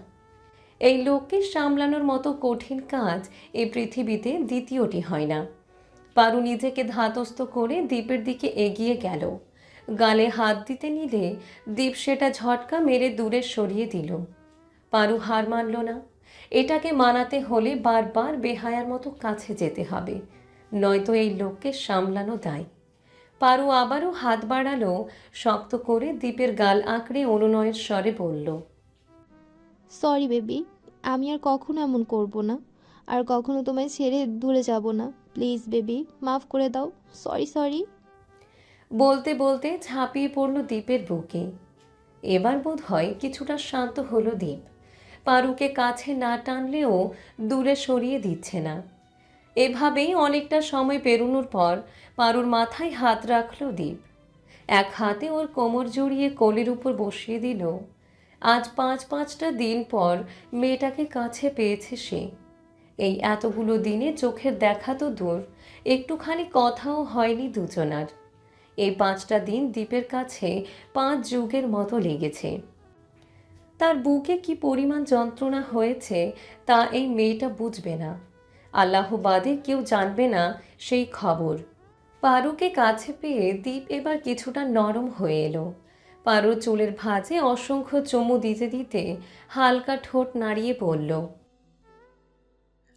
এই লোককে সামলানোর মতো কঠিন কাজ এই পৃথিবীতে দ্বিতীয়টি হয় না। পারু নিজেকে ধাতস্থ করে দীপের দিকে এগিয়ে গেল। গালে হাত দিতে নিলে দীপ সেটা ঝটকা মেরে দূরে সরিয়ে দিল। পারু হার মানল না। এটাকে মানাতে হলে বারবার বেহায়ার মতো কাছে যেতে হবে, নয়তো এই লোককে সামলানো দায়। পারু আবারও হাত বাড়ালো, শক্ত করে দীপের গাল আঁকড়ে অনুনয়ের স্বরে বলল, সরি বেবি, আমি আর কখনো এমন করব না, আর কখনো তোমায় ছেড়ে দূরে যাব না। প্লিজ বেবি, মাফ করে দাও। Sorry sorry. বলতে বলতে ঝাঁপিয়ে পড়ল দীপের বুকে। এবার বোধ হয় কিছুটা শান্ত হলো দীপ। পারুকে কাছে না টানলেও দূরে সরিয়ে দিচ্ছে না। এভাবেই অনেকটা সময় পেরোনোর পর পারুর মাথায় হাত রাখল দীপ। এক হাতে ওর কোমর জড়িয়ে কোলের উপর বসিয়ে দিল। আজ 5-5টা দিন পর মেয়েটাকে কাছে পেয়েছে সে। এই এতগুলো দিনে চোখের দেখা তো দূর, একটুখানি কথাও হয়নি দুজনার। এই 5টা দিন দীপের কাছে 5 যুগের মতো লেগেছে। তার বুকে কি পরিমাণ যন্ত্রণা হয়েছে তা এই মেয়েটা বুঝবে না। আল্লাহ বাদে কেউ জানবে না সেই খবর। পারুকে কাছে পেয়ে দীপ এবার কিছুটা নরম হয়ে এলো। পারুর চুলের ভাঁজে অসংখ্য চুমু দিতে দিতে হালকা ঠোঁট নাড়িয়ে বলল,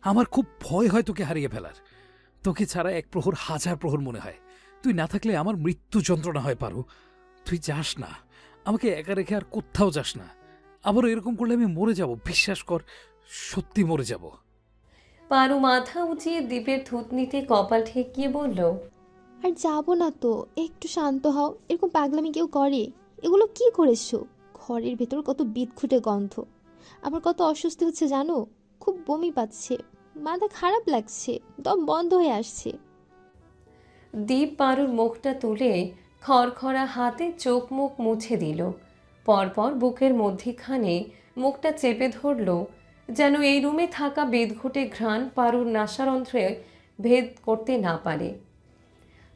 আমার খুব ভয় হয় তোকে হারিয়ে ফেলার। তোকে ছাড়া 1 প্রহর 1000 প্রহর মনে হয়। তুই না থাকলে আমার মৃত্যু যন্ত্রণা হয় পারু। তুই যাস না, আমাকে একা রেখে আর কোথাও যাস না। আবারও এরকম করলে আমি মরে যাব, বিশ্বাস কর, সত্যি মরে যাব। পারু মাথা উঁচিয়ে দীপের থুতনিতে কপাল ঠেকিয়ে বলল, আর যাব না তো, একটু শান্ত হও। এরকম পাগলামি কেউ করে? এগুলো কি করেছো? ঘরের ভেতর কত বিদঘুটে গন্ধ। আমার কত অস্বস্তি হচ্ছে জানো? খুব বমি পাচ্ছে, মাথা খারাপ লাগছে, দম বন্ধ হয়ে আসছে। দীপ পারুর মুখটা তুলে খড়খড়া হাতে চোখ মুখ মুছে দিল। পরপর বুকের মধ্যিখানে মুখটা চেপে ধরল, যেন এই রুমে থাকা বেদঘুটে ঘ্রাণ পারুর নাসারন্ধ্রে ভেদ করতে না পারে।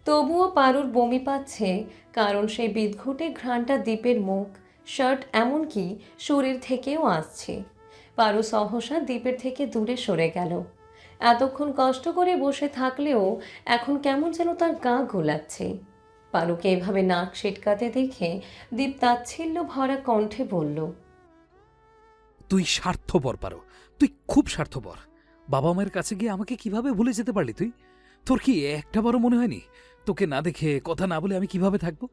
তবুও পারুর বমি পাচ্ছে, কারণ সেই বিদঘুটে ঘ্রাণটা দীপের মুখ, শার্ট, এমনকি শরীর থেকেও আসছে। পারু সহসা দীপের থেকে দূরে সরে গেল। এতক্ষণ কষ্ট করে বসে থাকলেও এখন কেমন যেন তার গা গোলাচ্ছে। পারুকে এভাবে নাক ছিটকাতে দেখে দীপ তাচ্ছিল্য ভরা কণ্ঠে বলল, তুই স্বার্থপর পারো, তুই খুব স্বার্থপর। বাবা মায়ের কাছে গিয়ে আমাকে কিভাবে ভুলে যেতে পারলি তুই? তোর কি একটাবারও মনে হয়নি তোকে না দেখে, কথা না বলে আমি কিভাবে থাকবো?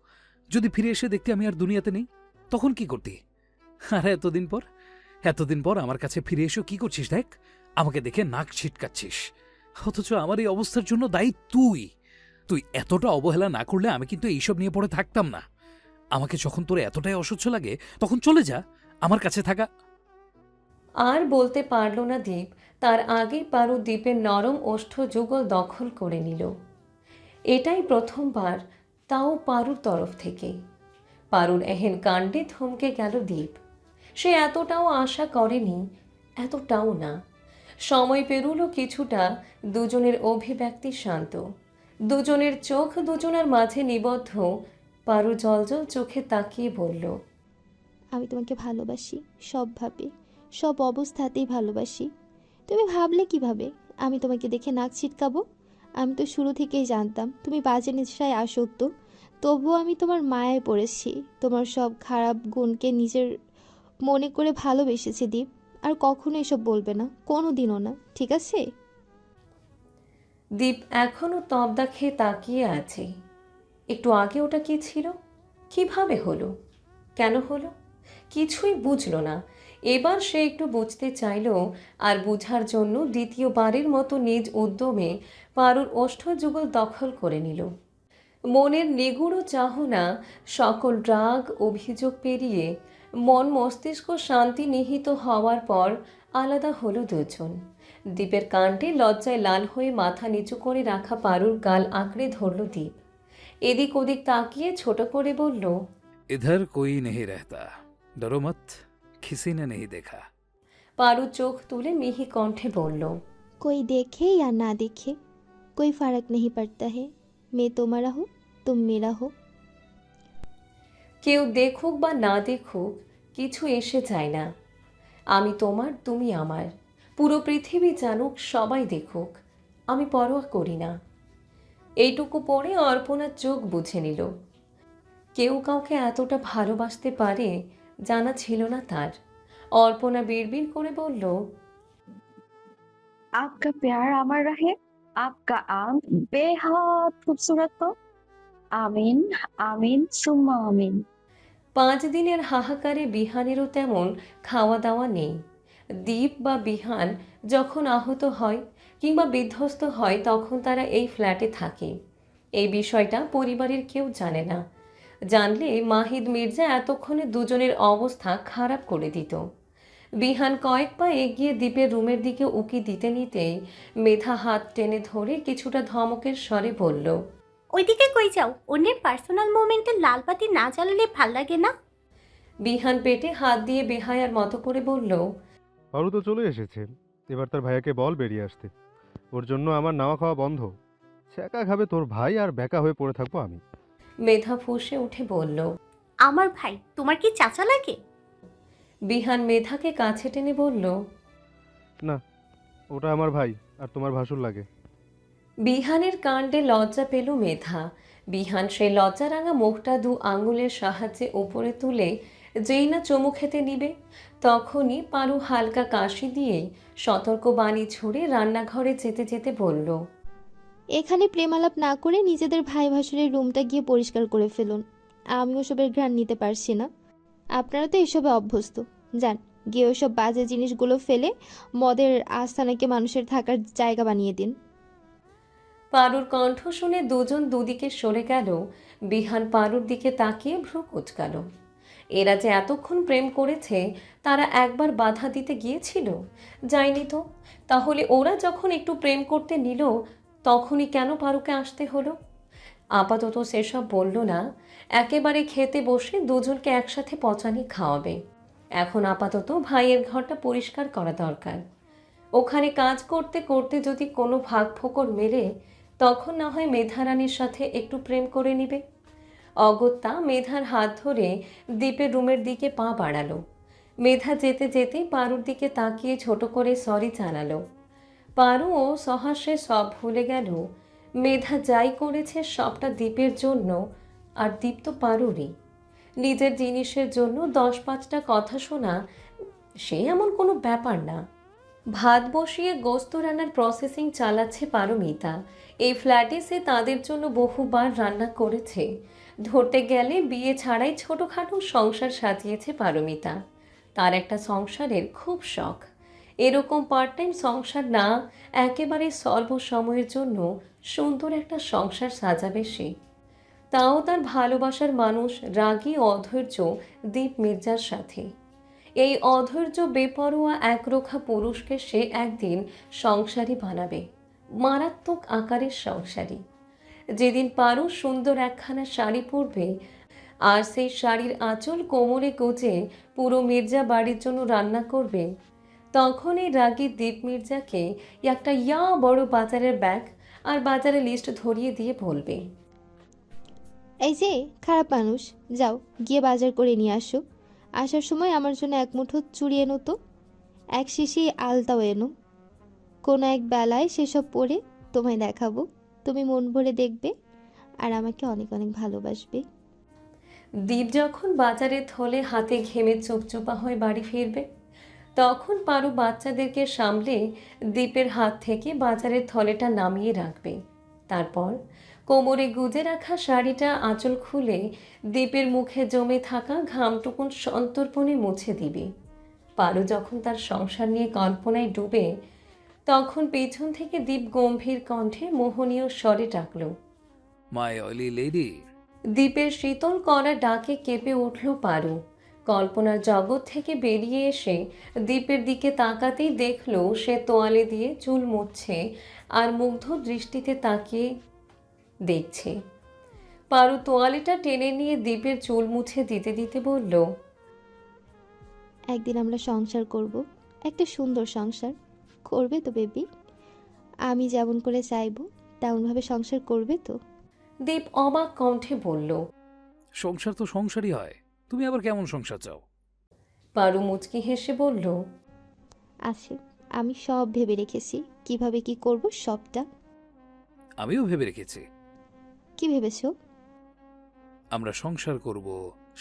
যদি ফিরে এসে দেখতে আমি আর দুনিয়াতে নেই, তখন কি করতি? আর এতদিন পর আমার কাছে ফিরে এসে কি করছিস দেখ, আমাকে দেখে নাক ছিটকাচ্ছিস। অথচ আমার এই অবস্থার জন্য দায়ী তুই। তুই এতটা অবহেলা না করলে আমি কিন্তু এইসব নিয়ে পড়ে থাকতাম না। আমাকে যখন তোর এতটাই অসহ্য লাগে তখন চলে যা, আমার কাছে থাকা। আর বলতে পারল না দীপ। তার আগেই পারু দীপের নরম ওষ্ঠ যুগল দখল করে নিল। এটাই প্রথমবার, তাও পারুর তরফ থেকে। পারুর এহেন কাণ্ডে থমকে গেল দীপ। সে এতটাও আশা করেনি, এতটাও না। সময় পেরুলো কিছুটা, দুজনের অভিব্যক্তি শান্ত, দুজনের চোখ দুজনের মাঝে নিবদ্ধ। পারু জলজল চোখে তাকিয়ে বলল, আমি তোমাকে ভালোবাসি, সবভাবে, সব অবস্থাতেই ভালোবাসি। তুমি ভাবলে কিভাবে আমি তোমাকে দেখে নাক ছিটকাবো? আমি তো শুরু থেকেই জানতাম তুমি বাজে নেশায় আসক্ত, তবুও আমি তোমার মায়ায় পড়েছি। তোমার সব খারাপ গুণকে নিজের মনে করে ভালোবেসেছি দীপ। আর কখনো এসব বলবে না, কোনো দিনও না, ঠিক আছে? দীপ এখনও তবদা খেয়ে তাকিয়ে আছে। একটু আগে ওটা কি ছিল? কিভাবে হলো? কেন হলো? কিছুই বুঝল না। এবার সে একটু বুঝতে চাইল, আর বুঝার জন্য দ্বিতীয়বারের মতো নিজ উদ্যমে পারুর ওষ্ঠযুগল দখল করে নিল। মনের নিগুড় চাহনা, সকল রাগ অভিযোগ পেরিয়ে মন মস্তিষ্ক শান্তি নিহিত হওয়ার পর আলাদা হলো দুজন। দীপের কাণ্ডে লজ্জায় লাল হয়ে মাথা নিচু করে রাখা পারুর গাল আঁকড়ে ধরল দীপ। এদিক ওদিক তাকিয়ে ছোট করে বলল, इधर कोई नहीं रहता, डरो मत, किसी ने नहीं देखा। পারু চোখ তুলে মিহি কণ্ঠে বলল, कोई देखे या ना देखे कोई फर्क नहीं पड़ता है। मैं तुम्हारा हूँ, तुम मेरा हो। কেউ দেখুক বা না দেখুক কিছু এসে যায় না। আমি তোমার, তুমি আমার। পুরো পৃথিবী জানুক, সবাই দেখুক, আমি পরোয়া করি না। এইটুকু পরে অর্পণার চোখ বুঝে নিল। কেউ কাউকে এতটা ভালোবাসতে পারে জানা ছিল না তার। অর্পণা বিড়বিড় করে বলল, आपका प्यार अमर रहे, आपका आम बेहद खूबसूरत हो। आमीन, आमीन, सुम्मा आमीन। 5 দিনের হাহাকারে বিহানেরও তেমন খাওয়া দাওয়া নেই। দীপ বা বিহান যখন আহত হয় কিংবা বিধ্বস্ত হয় তখন তারা এই ফ্ল্যাটে থাকে। এই বিষয়টা পরিবারের কেউ জানে না। জানলে মাহিদ মির্জা এতক্ষণে দুজনের অবস্থা খারাপ করে দিত। বিহান কয়েক পা এগিয়ে দীপের রুমের দিকে উকি দিতে নিতেই মেধা হাত টেনে ধরে কিছুটা ধমকের স্বরে বলল, ওইদিকে কই যাও? অন্যের পার্সোনাল মোমেন্টে লাল বাতি না জ্বালালে ভাল লাগে না। বিহান পেটে হাত দিয়ে বেহায়ার মতো করে বলল, পারু তো চলে এসেছে, এবার তার ভাইয়াকে বল বেরিয়ে আসতে। ওর জন্য আমার নাওয়া খাওয়া বন্ধ। ছ্যাঁকা খাবে তোর ভাই, আর বেকা হয়ে পড়ে থাকবো আমি। মেধা ফুঁসে উঠে বলল। আমার ভাই তোমার কি চাচা লাগে? বিহান মেধাকে কাছে টেনে বলল, না, ওটা আমার ভাই, আর তোমার ভাসুর লাগে। বিহানের কাণ্ডে লজ্জা পেল মেধা। বিহান সেই লজ্জারাঙা মুখটা 2 আঙুলের সাহায্যে উপরে তুলে যেই না চুমু খেতে নিবে, তখনই পারু হালকা কাশি দিয়ে সতর্ক বাণী ছুড়ে রান্নাঘরে যেতে যেতে বলল, এখানে প্রেমালাপ না করে নিজেদের ভাই ভাসুরের রুমটা গিয়ে পরিষ্কার করে ফেলুন। আমি ওসবের ঘ্রাণ নিতে পারছি না। আপনারা তো এসবে অভ্যস্ত। যান, গিয়ে ওসব বাজে জিনিসগুলো ফেলে মদের আস্তানাকে মানুষের থাকার জায়গা বানিয়ে দিন। পারুর কণ্ঠ শুনে দুজন দুদিকে সরে গেল। বিহান পারুর দিকে তাকিয়ে ভ্রু কুচকাল। এরা যে এতক্ষণ প্রেম করেছে তারা একবার বাধা দিতে গিয়েছিল? যায়নি তো। তাহলে ওরা যখন একটু প্রেম করতে নিল তখনই কেন পারুকে আসতে হলো? আপাতত সেসব বলল না, একেবারে খেতে বসে দুজনকে একসাথে পচানি খাওয়াবে। এখন আপাতত ভাইয়ের ঘরটা পরিষ্কার করা দরকার। ওখানে কাজ করতে করতে যদি কোনো ভাগ ফোকর মেলে তখন না হয় মেধারানীর সাথে একটু প্রেম করে নিবে। অগত্যা মেধার হাত ধরে দীপের রুমের দিকে পা বাড়ালো। মেধা যেতে যেতেই পারুর দিকে তাকিয়ে ছোট করে সরি জানালো। পারুও সহাস্যে সব ভুলে গেল। মেধা যাই করেছে সবটা দীপের জন্য, আর দীপ তো পারুরই। নিজের জিনিসের জন্য 10-5টা কথা শোনা সে এমন কোনো ব্যাপার না। ভাত বসিয়ে গোস্ত রান্নার প্রসেসিং চালাচ্ছে পারমিতা। এই ফ্ল্যাটে সে তাদের জন্য বহুবার রান্না করেছে। ধরতে গেলে বিয়ে ছাড়াই ছোটোখাটো সংসার সাজিয়েছে পারমিতা। তার একটা সংসারের খুব শখ। এরকম পার্ট টাইম সংসার না, একেবারে সর্বসময়ের জন্য সুন্দর একটা সংসার সাজাবে সে। তাও তার ভালোবাসার মানুষ রাগী অধৈর্য দীপ মির্জার সাথে। এই অধৈর্য বেপরোয়া একরোখা পুরুষকে সে একদিন সংসারী বানাবে, মারাত্মক আকারের সংসারী। যেদিন পারু সুন্দর একখানা শাড়ি পরবে আর সেই শাড়ির আঁচল কোমরে গুজে পুরো মির্জা বাড়ির জন্য রান্না করবে, তখন এই রাগী দীপ মির্জাকে একটা বড় বাজারের ব্যাগ আর বাজারের লিস্ট ধরিয়ে দিয়ে বলবে, এই যে খারাপ মানুষ, যাও গিয়ে বাজার করে নিয়ে আসো। আসার সময় আমার জন্য এক মুঠো চুড়ি এনো তো, এক শিশি আলতাও এনো। কোনো এক বেলায় সেসব পরে তোমায় দেখাবো, তুমি মন ভরে দেখবে আর আমাকে অনেক অনেক ভালোবাসবে। দীপ যখন বাজারে থলে হাতে ঘেমে চোপচোপা হয়ে বাড়ি ফিরবে তখন পারু বাচ্চাদেরকে সামলে দীপের হাত থেকে বাজারের থলেটা নামিয়ে রাখবে। তারপর কোমরে গুজে রাখা শাড়িটা আঁচল খুলে দীপের মুখে জমে থাকা ঘামটুকুন সন্তর্পণে মুছে দিবে। পারু যখন তার সংসার নিয়ে কল্পনায় ডুবে তখন পেছন থেকে দীপ গম্ভীর কণ্ঠে মোহনীয় স্বরে ডাকল। মাই অয়েলি লেডি। দীপের শীতল করা ডাকে কেঁপে উঠল পারু। কল্পনার জগৎ থেকে বেরিয়ে এসে দীপের দিকে তাকাতেই দেখল সে তোয়ালে দিয়ে চুল মুছছে আর মুগ্ধ দৃষ্টিতে তাকিয়ে দেখছে। পারু তোয়ালেটা টেনে নিয়ে দীপের চুল মুছে দিতে দিতে বলল, একদিন আমরা সংসার করব, একটা সুন্দর সংসার করবে তো বেবি? আমি যেমন করে চাইবো তেমনভাবে সংসার করবে তো? দীপ অবাক কণ্ঠে বলল। সংসার তো সংসারই হয়, তুমি আবার কেমন সংসার চাও? পারু মুচকি হেসে বলল, আছে, আমি সব ভেবে রেখেছি, কিভাবে কি করব সবটা। আমিও ভেবে রেখেছি। কি ভেবেছো? আমরা সংসার করব,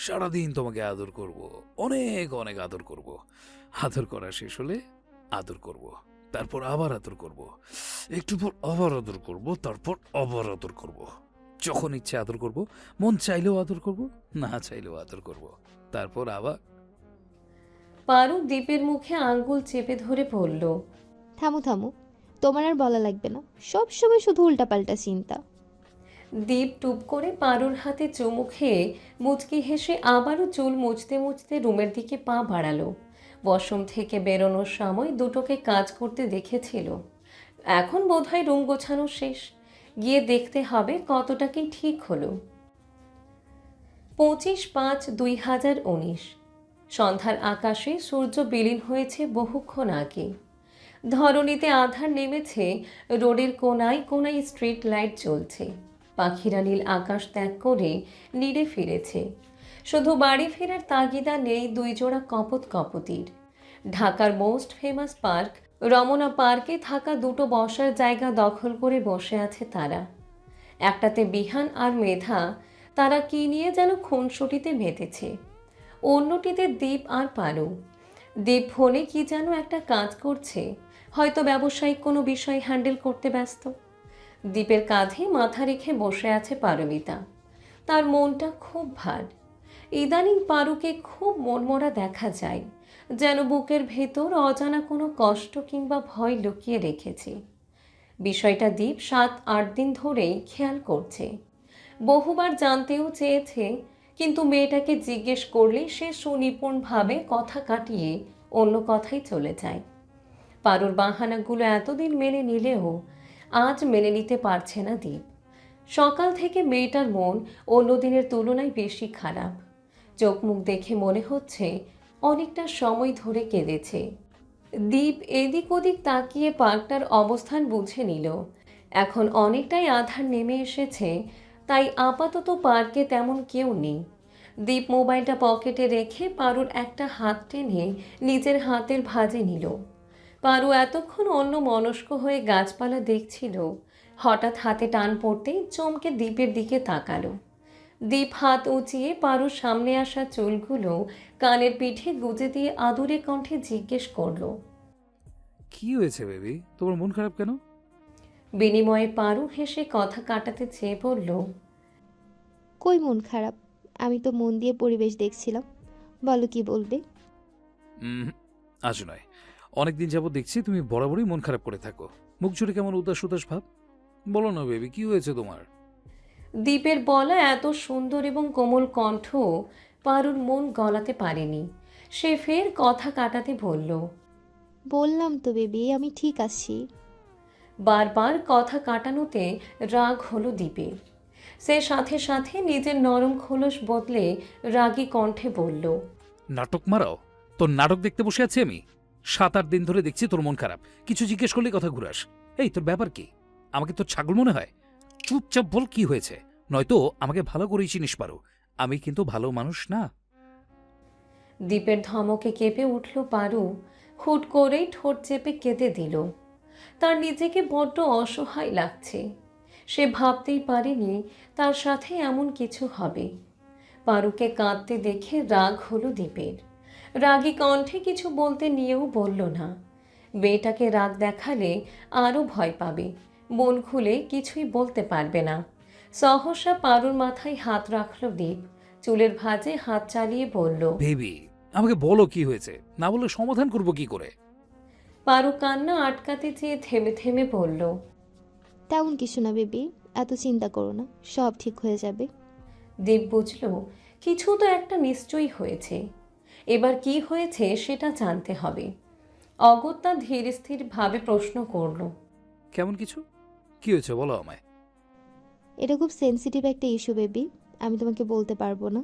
সারাদিন তোমাকে আদর করব, অনেক অনেক আদর করব। আদর করা শেষ হলে আদর করব, তারপর আবার আদর করব, একটু পর আবার আদর করব, তারপর আবার আদর করব। যখন ইচ্ছে আদর করব, মন চাইলেও আদর করব, না চাইলেও আদর করব, তারপর আবার। পারু দীপের মুখে আঙ্গুল চেপে ধরে বলল, থামো থামো, তোমার আর বলা লাগবে না, সব সময় শুধু উল্টাপাল্টা চিন্তা। দীপ টুপ করে পারুর হাতে চুমু খেয়ে মুচকি হেসে আবারও চুল মুছতে মুছতে রুমের দিকে পা বাড়ালো। ওয়াশরুম থেকে বেরোনোর সময় দুটোকে কাজ করতে দেখেছিল। এখন বোধহয় রুম গোছানো শেষ, গিয়ে দেখতে হবে কতটা কি ঠিক হলো। 25/5/2019 সন্ধ্যার আকাশে সূর্য বিলীন হয়েছে বহুক্ষণ আগে। ধরণীতে আধার নেমেছে, রোডের কোনায় কোনায় স্ট্রিট লাইট জ্বলছে। পাখিরা নীল আকাশ ত্যাগ করে নীড়ে ফিরেছে। শুধু বাড়ি ফেরার তাগিদা নেই দুই জোড়া কপত কপতির। ঢাকার মোস্ট ফেমাস পার্ক রমনা পার্কে থাকা দুটো বসার জায়গা দখল করে বসে আছে তারা। একটাতে বিহান আর মেধা, তারা কি নিয়ে যেন খুনসুটিতে মেতেছে। অন্যটিতে দীপ আর পারু। দীপ ফোনে কি যেন একটা কাজ করছে, হয়তো ব্যবসায়িক কোনো বিষয় হ্যান্ডেল করতে ব্যস্ত। দীপের কাঁধে মাথা রেখে বসে আছে পারমিতা। তার মনটা খুব ভার। ইদানিং পারুকে খুব মনমরা দেখা যায়, যেন বুকের ভেতর অজানা কোনো কষ্ট কিংবা ভয় লুকিয়ে রেখেছে। বিষয়টা দীপ 7-8 দিন ধরেই খেয়াল করছে। বহুবার জানতেও চেয়েছে, কিন্তু মেয়েটাকে জিজ্ঞেস করলে সে সুনিপুণভাবে কথা কাটিয়ে অন্য কথাই চলে যায়। পারুর বাহানাগুলো এতদিন মেনে নিলেও আজ মেনে নিতে পারছে না দীপ। সকাল থেকে মেয়েটার মন অন্য দিনের তুলনায় বেশি খারাপ। চোখ মুখ দেখে মনে হচ্ছে অনেকটা সময় ধরে কেঁদেছে। দীপ এদিক ওদিক তাকিয়ে পার্কটার অবস্থান বুঝে নিল। এখন অনেকটাই আধার নেমে এসেছে, তাই আপাতত পার্কে তেমন কেউ নেই। দীপ মোবাইলটা পকেটে রেখে পারুর একটা হাত টেনে নিজের হাতের ভাঁজে নিল। পারু এতক্ষণ অন্য মনস্ক হয়ে গাছপালা দেখছিল, হঠাৎ হাতে টান পড়তেই চমকে দীপের দিকে তাকালো। দীপ হাত উঁচিয়ে পারুর সামনে আসা চুলগুলো কানের পিঠে গুজে দিয়ে আদুরে কণ্ঠে জিজ্ঞেস করলো। কি হয়েছে বেবি, তোমার মন খারাপ কেন? বিনিময়ে পারু হেসে কথা কাটাতে চেয়ে বলল, কই মন খারাপ? আমি তো মন দিয়ে পরিবেশ দেখছিলাম। বলো কি বলবে? আজ নয়, অনেকদিন যাবত দেখছি তুমি বরাবরই মন খারাপ করে থাকো। মুখ জুড়ে কেমন উদাস উদাস ভাব। বলো না বেবি, কি হয়েছে তোমার? দীপের বলা এত সুন্দর এবং কোমল কণ্ঠ পারুর মন গলাতে পারেনি। সে ফের কথা কাটাতে বলল, বললাম তো বেবি, আমি ঠিক আছি। বারবার কথা কাটানোতে রাগ হলো দীপের। সে সাথে সাথে নিজের নরম খোলস বদলে রাগী কণ্ঠে বলল, নাটক মারাও? তোর নাটক দেখতে বসে আছি আমি। 7-8 দিন ধরে দেখছি তোর মন খারাপ, কিছু জিজ্ঞেস করলে কথা ঘুরাস। এই তোর ব্যাপার কি? আমাকে তোর ছাগল মনে হয়? চুপচাপ বল কি হয়েছে, নয়তো আমাকে ভালো করেই চিনিস পারো, আমি কিন্তু ভালো মানুষ না। দীপের ধমকে কেঁপে উঠল পারু। হুট করেই ঠোঁট চেপে কেঁদে দিল। তার নিজেকে বড্ড অসহায় লাগছে। সে ভাবতেই পারেনি তার সাথে এমন কিছু হবে। পারুকে কাঁদতে দেখে রাগ হলো দীপের। রাগী কণ্ঠে কিছু বলতে নিয়েও বলল না। মেয়েটাকে রাগ দেখালে আরও ভয় পাবে, মন খুলে কিছুই বলতে পারবে না। সহসা পারুর মাথায় হাত রাখল দীপ। চুলের ভাঁজে হাত চালিয়ে বলল, বেবি আমাকে বলো কি হয়েছে, না বলে সমাধান করব কি করে? পারু কান্না আটকাতে চেয়ে থেমে থেমে বলল, তেমন কিছু না বেবি, এত চিন্তা করো না, সব ঠিক হয়ে যাবে। দীপ বুঝল কিছু তো একটা নিশ্চয়ই হয়েছে। এবার কি হয়েছে সেটা জানতে হবে। অগত্যা ধীর স্থির ভাবে প্রশ্ন করল, কেমন কিছু? কি হয়েছে বলো আমায়। এটা খুব সেনসিটিভ একটা ইস্যু বেবি, আমি তোমাকে বলতে পারবো না।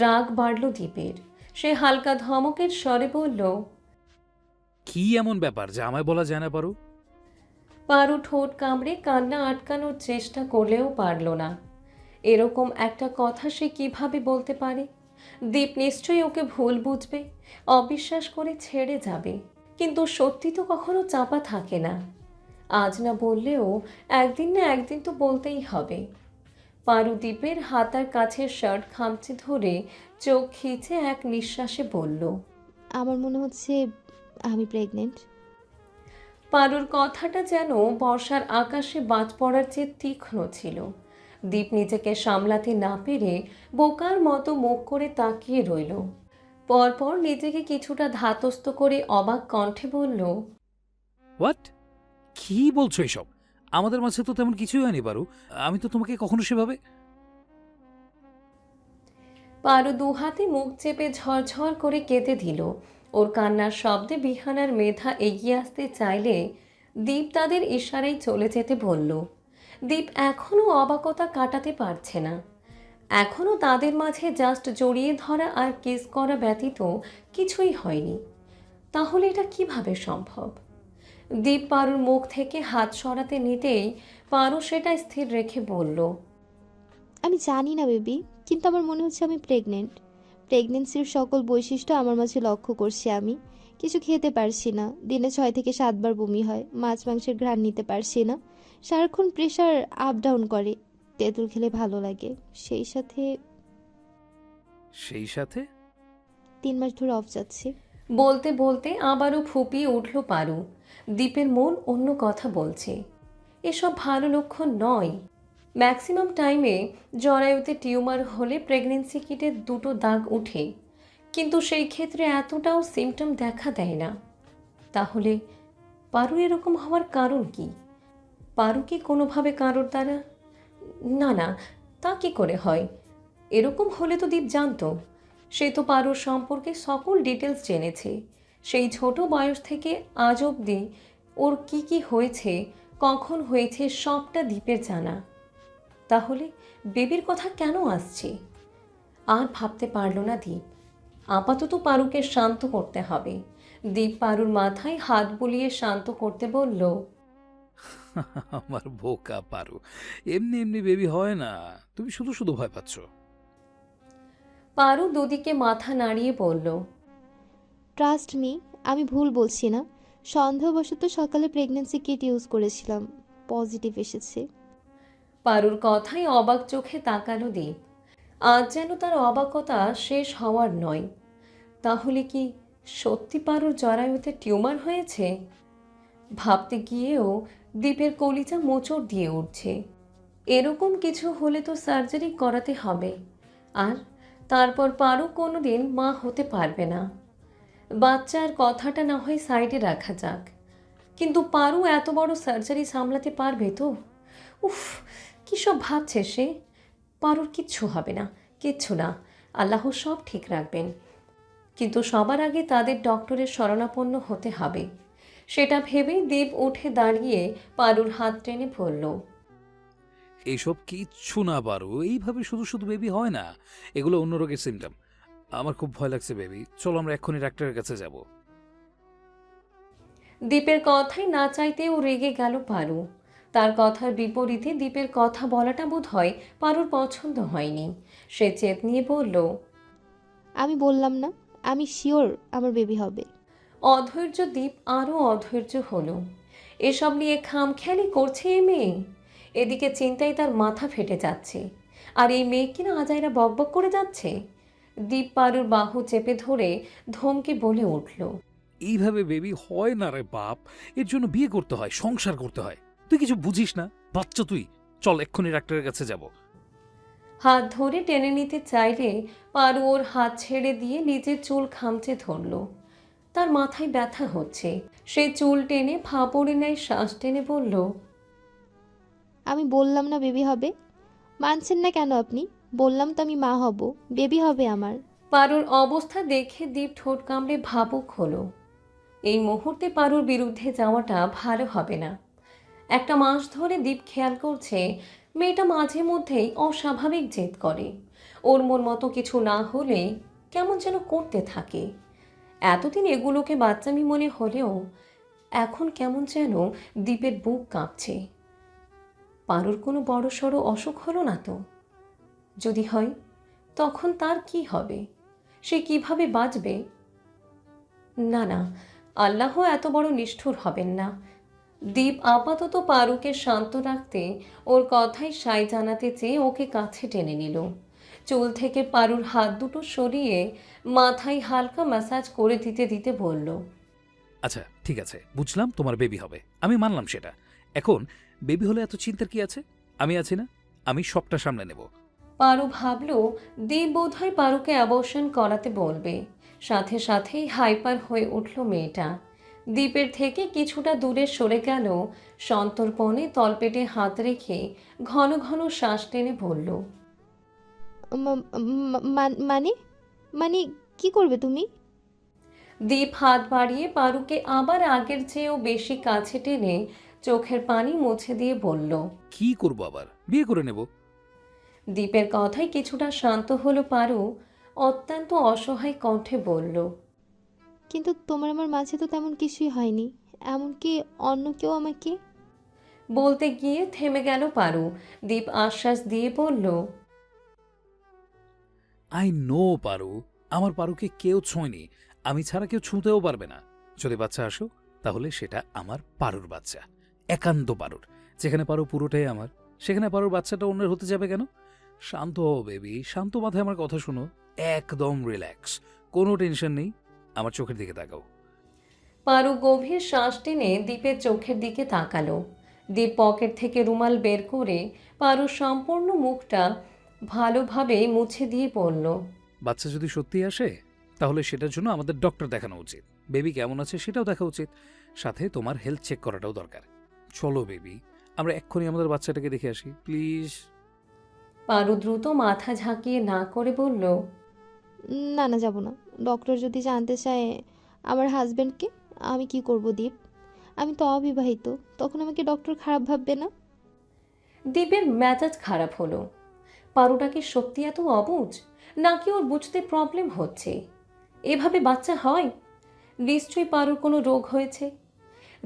রাগ বাড়ল দীপের। সে হালকা ধমকের স্বরে বলল, কি এমন ব্যাপার যা আমায় বলা যায় না পারো? পারু ঠোঁট কামড়ে কান্না আটকানোর চেষ্টা করলেও পারল না। এরকম একটা কথা সে কিভাবে বলতে পারে? দীপ নিশ্চয়ই ওকে ভুল বুঝবে, অবিশ্বাস করে ছেড়ে যাবে। কিন্তু সত্যি তো কখনো চাপা থাকে না। আজ না বললেও একদিন না একদিন তো বলতেই হবে। পারু দীপের হাতার কাছে শার্ট খামচে ধরে চোখ খিচে এক নিঃশ্বাসে বলল, আমার মনে হচ্ছে আমি প্রেগনেন্ট। পারুর কথাটা যেন বর্ষার আকাশে বাজ পড়ার চেয়ে তীক্ষ্ণ ছিল। দীপ নিজেকে সামলাতে না পেরে বোকার মতো মুখ করে তাকিয়ে রইল। পরপর নিজেকে কিছুটা ধাতস্থ করে অবাক কণ্ঠে বলল, হোয়াট? কি বলছো এসব? আমাদের মাঝে তো তেমন কিছুই হয়নি পারু। আমি তো তোমাকে কখনো সেভাবে... পারু দুহাতে মুখ চেপে ঝরঝর করে কেঁদে দিল। ওর কান্নার শব্দে বিহানার মেধা এগিয়ে আসতে চাইলে দীপ তাদের ইশারায় চলে যেতে বলল। দীপ এখনও অবাকতা কাটাতে পারছে না। এখনও তাদের মাঝে জাস্ট জড়িয়ে ধরা আর কিস করা ব্যতীত কিছুই হয়নি। তাহলে এটা কিভাবে সম্ভব? দীপ পারুর মুখ থেকে হাত সরাতে নিতেই পারু সেটা স্থির রেখে বলল, আমি জানি না বেবি, কিন্তু আমার মনে হচ্ছে আমি প্রেগনেন্ট। প্রেগনেন্সির সকল বৈশিষ্ট্য আমার মাঝে লক্ষ্য করছি আমি। কিছু খেতে পারছি না, দিনে 6 থেকে 7 বার বমি হয়, মাছ মাংসের ঘ্রাণ নিতে পারছি না, সারাক্ষণ প্রেশার আপ ডাউন করে, তেঁতুল খেলে ভালো লাগে, সেই সাথে সেই সাথে 3 মাস ধরে অফ যাচ্ছে। বলতে বলতে আবারও ফুপিয়ে উঠল পারু। দীপের মন অন্য কথা বলছে। এসব ভালো লক্ষণ নয়। ম্যাক্সিমাম টাইমে জরায়ুতে টিউমার হলে প্রেগনেন্সি কিটে 2টো দাগ উঠে, কিন্তু সেই ক্ষেত্রে এতটাও সিমটম দেখা দেয় না। তাহলে পারু এরকম হওয়ার কারণ কি? পারু কি কোনোভাবে কারোর দ্বারা... না না, তা কি করে হয়? এরকম হলে তো দীপ জানতো। সে তো পারুর সম্পর্কে সকল ডিটেলস জেনেছে। সেই ছোট বয়স থেকে আজ অবধি ওর কি কি হয়েছে, কখন হয়েছে, সবটা দীপের জানা। তাহলে বেবির কথা কেন আসছে? আর ভাবতে পারল না দীপ। আপাতত পারুকে শান্ত করতে হবে। দীপ পারুর মাথায় হাত বুলিয়ে শান্ত করতে বলল, আমার বোকা পারু, এমনি এমনি বেবি হয় না, তুমি শুধু শুধু ভয় পাচ্ছ। পারু দুদিকে মাথা নাড়িয়ে বলল, ট্রাস্ট মি, আমি ভুল বলছি না। সন্দেহবশত সকালে প্রেগন্যান্সি কিট ইউজ করেছিলাম, পজিটিভ এসেছে। পারুর কথায় অবাক চোখে তাকালো দীপ। আজ যেন তার অবাকতা শেষ হওয়ার নয়। তাহলে কি সত্যি পারুর জরায়ুতে টিউমার হয়েছে? ভাবতে গিয়েও দীপের কলিজা মোচড় দিয়ে উঠছে। এরকম কিছু হলে তো সার্জারি করাতে হবে, আর তারপর পারু কোনোদিন মা হতে পারবে না। বাচ্চার কথাটা না হয় সাইডে রাখা যাক, কিন্তু পারু এত বড় সার্জারি সামলাতে পারবে তো? উফ, কী সব ভাবছে সে। পারুর কিচ্ছু হবে না, কিচ্ছু না, আল্লাহ সব ঠিক রাখবেন। কিন্তু সবার আগে তাদের ডক্টরের শরণাপন্ন হতে হবে। সেটা ভেবেই দীপ উঠে দাঁড়িয়ে পারুর হাত টেনে পড়ল। এইসব কিচ্ছু না পারু, এইভাবে শুধু শুধু বেবি হয় না, এগুলো অন্য রোগের সিমটম। আমার খুব ভয় লাগছে বেবি, চলো আমরা এক্ষুনি ডাক্তারের কাছে যাব। দীপের কথাই না চাইতেও রেগে গেল পারু। তার কথার বিপরীতে দীপের কথা বলাটা বোধ হয় পারুর পছন্দ হয়নি। সে চেত নিয়ে বলল, আমি বললাম না, আমি শিওর আমার বেবি হবে। অধৈর্য দীপ আরও অধৈর্য হলো। এসব নিয়ে খামখেয়ালি করছে এ মেয়ে। এদিকে চিন্তায় তার মাথা ফেটে যাচ্ছে, আর এই মেয়ে কিনা আজাইরা বকবক করে যাচ্ছে। দীপ পারুর বাহু চেপে ধরে ধমকে বলে উঠল, এইভাবে বেবি হয় না রে বাপ, এর জন্য বিয়ে করতে হয়, সংসার করতে হয়। তুই কিছু বুঝিস না, বাচ্চা তুই। চল এক্ষুনি ডাক্তারের কাছে যাব। হাত ধরে টেনে নিতে চাইলে পারু ওর হাত ছেড়ে দিয়ে নিজের চুল খামচে ধরল। তার মাথায় ব্যথা হচ্ছে। সে চুল টেনে ফাঁপড়ে নেয় শ্বাস টেনে বলল, আমি বললাম না বেবি হবে। মানছেন না কেন আপনি? বললাম তো আমি মা হব, বেবি হবে আমার। পারুর অবস্থা দেখে দীপ ঠোঁট কামড়ে ভাবুক হলো। এই মুহূর্তে পারুর বিরুদ্ধে যাওয়াটা ভালো হবে না। একটা মাস ধরে দীপ খেয়াল করছে মেয়েটা মাঝে মধ্যেই অস্বাভাবিক জেদ করে। ওর মন মতো কিছু না হলে কেমন যেন করতে থাকে। এতদিন এগুলোকে বাচ্চামি মনে হলেও এখন কেমন যেন দীপের বুক কাঁপছে। পারুর কোনো বড়সড় অসুখ হলো না তো? যদি হয় তখন তার কি হবে? সে কিভাবে বাঁচবে? না না, আল্লাহ এত বড় নিষ্ঠুর হবেন না। দীপ আপাতত পারুকে শান্ত রাখতে ওর কথায় সায় জানাতে চেয়ে ওকে কাছে টেনে নিল। চুল থেকে পারুর হাত দুটো সরিয়ে মাথায় হালকা ম্যাসাজ করে দিতে দিতে বলল, আচ্ছা ঠিক আছে, বুঝলাম তোমার বেবি হবে, আমি মানলাম সেটা। এখন বেবি হলে এত চিন্তার কি আছে? আমি আছি না, আমি সবটা সামলে নেব। পারু ভাবল দীপ বোধহয় পারুকে অ্যাবর্শন করাতে বলবে। সাথে সাথেই হাইপার হয়ে উঠল মেয়েটা। দ্বীপের থেকে কিছুটা দূরে সরে গেল, সন্তর্পণে তলপেটে হাত রেখে ঘন ঘন শ্বাস টেনে বলল, মা- মানে মানে কি করবে তুমি? দীপ হাত বাড়িয়ে পারুকে আবার আগের চেয়েও বেশি কাছে টেনে চোখের পানি মুছে দিয়ে বলল। কি করব, আবার বিয়ে করে নেব। দীপের কথায় কিছুটা শান্ত হলো পারু। অত্যন্ত অসহায় কণ্ঠে বলল, কিন্তু তোমার আমার মাঝে তো তেমন কিছুই হয়নি, এমনকি অন্য কেউ আমাকে। বলতে গিয়ে থেমে গেল পারু। দীপ আশ্বাস দিয়ে বলল, আই নো পারু, আমার পারুকে কেউ ছোঁয়নি, আমি ছাড়া কেউ ছুঁতেও পারবে না। যদি বাচ্চা আসো তাহলে সেটা আমার পারুর বাচ্চা, একান্ত পারুর। যেখানে পারু পুরোটাই আমার, সেখানে পারুর বাচ্চাটা অন্যের হতে যাবে কেন? শান্ত হও বেবি, শান্ত মাথায় আমার কথা শোনো, একদম রিল্যাক্স, কোনো টেনশন নেই। আমার চোখের দিকে তাকাও। পারু গভীর শ্বাস টেনে দীপের চোখের দিকে তাকালো। দীপ পকেট থেকে রুমাল বের করে পারুর সম্পূর্ণ মুখটা ভালোভাবে মুছে দিয়ে বলল, বাচ্চা যদি সত্যি আসে তাহলে সেটার জন্য আমাদের ডক্টর দেখানো উচিত, বেবি কেমন আছে সেটাও দেখা উচিত, সাথে তোমার হেলথ চেক করাটাও দরকার। চলো বেবি, আমরা এক্ষুনি আমাদের বাচ্চাটাকে দেখে আসি প্লিজ। পারু দ্রুত মাথা ঝাঁকিয়ে না করে বলল, না না, যাব না। ডক্টর যদি জানতে চায় আমার হাজবেন্ডকে, আমি কি করব দীপ? আমি তো অবিবাহিত, তখন আমাকে ডক্টর খারাপ ভাববে না? দীপের মেজাজ খারাপ হলো। পারুটা কি সত্যি এত অবুঝ, নাকি ওর বুঝতে প্রবলেম হচ্ছে? এভাবে বাচ্চা হয়? নিশ্চয়ই পারুর কোনো রোগ হয়েছে।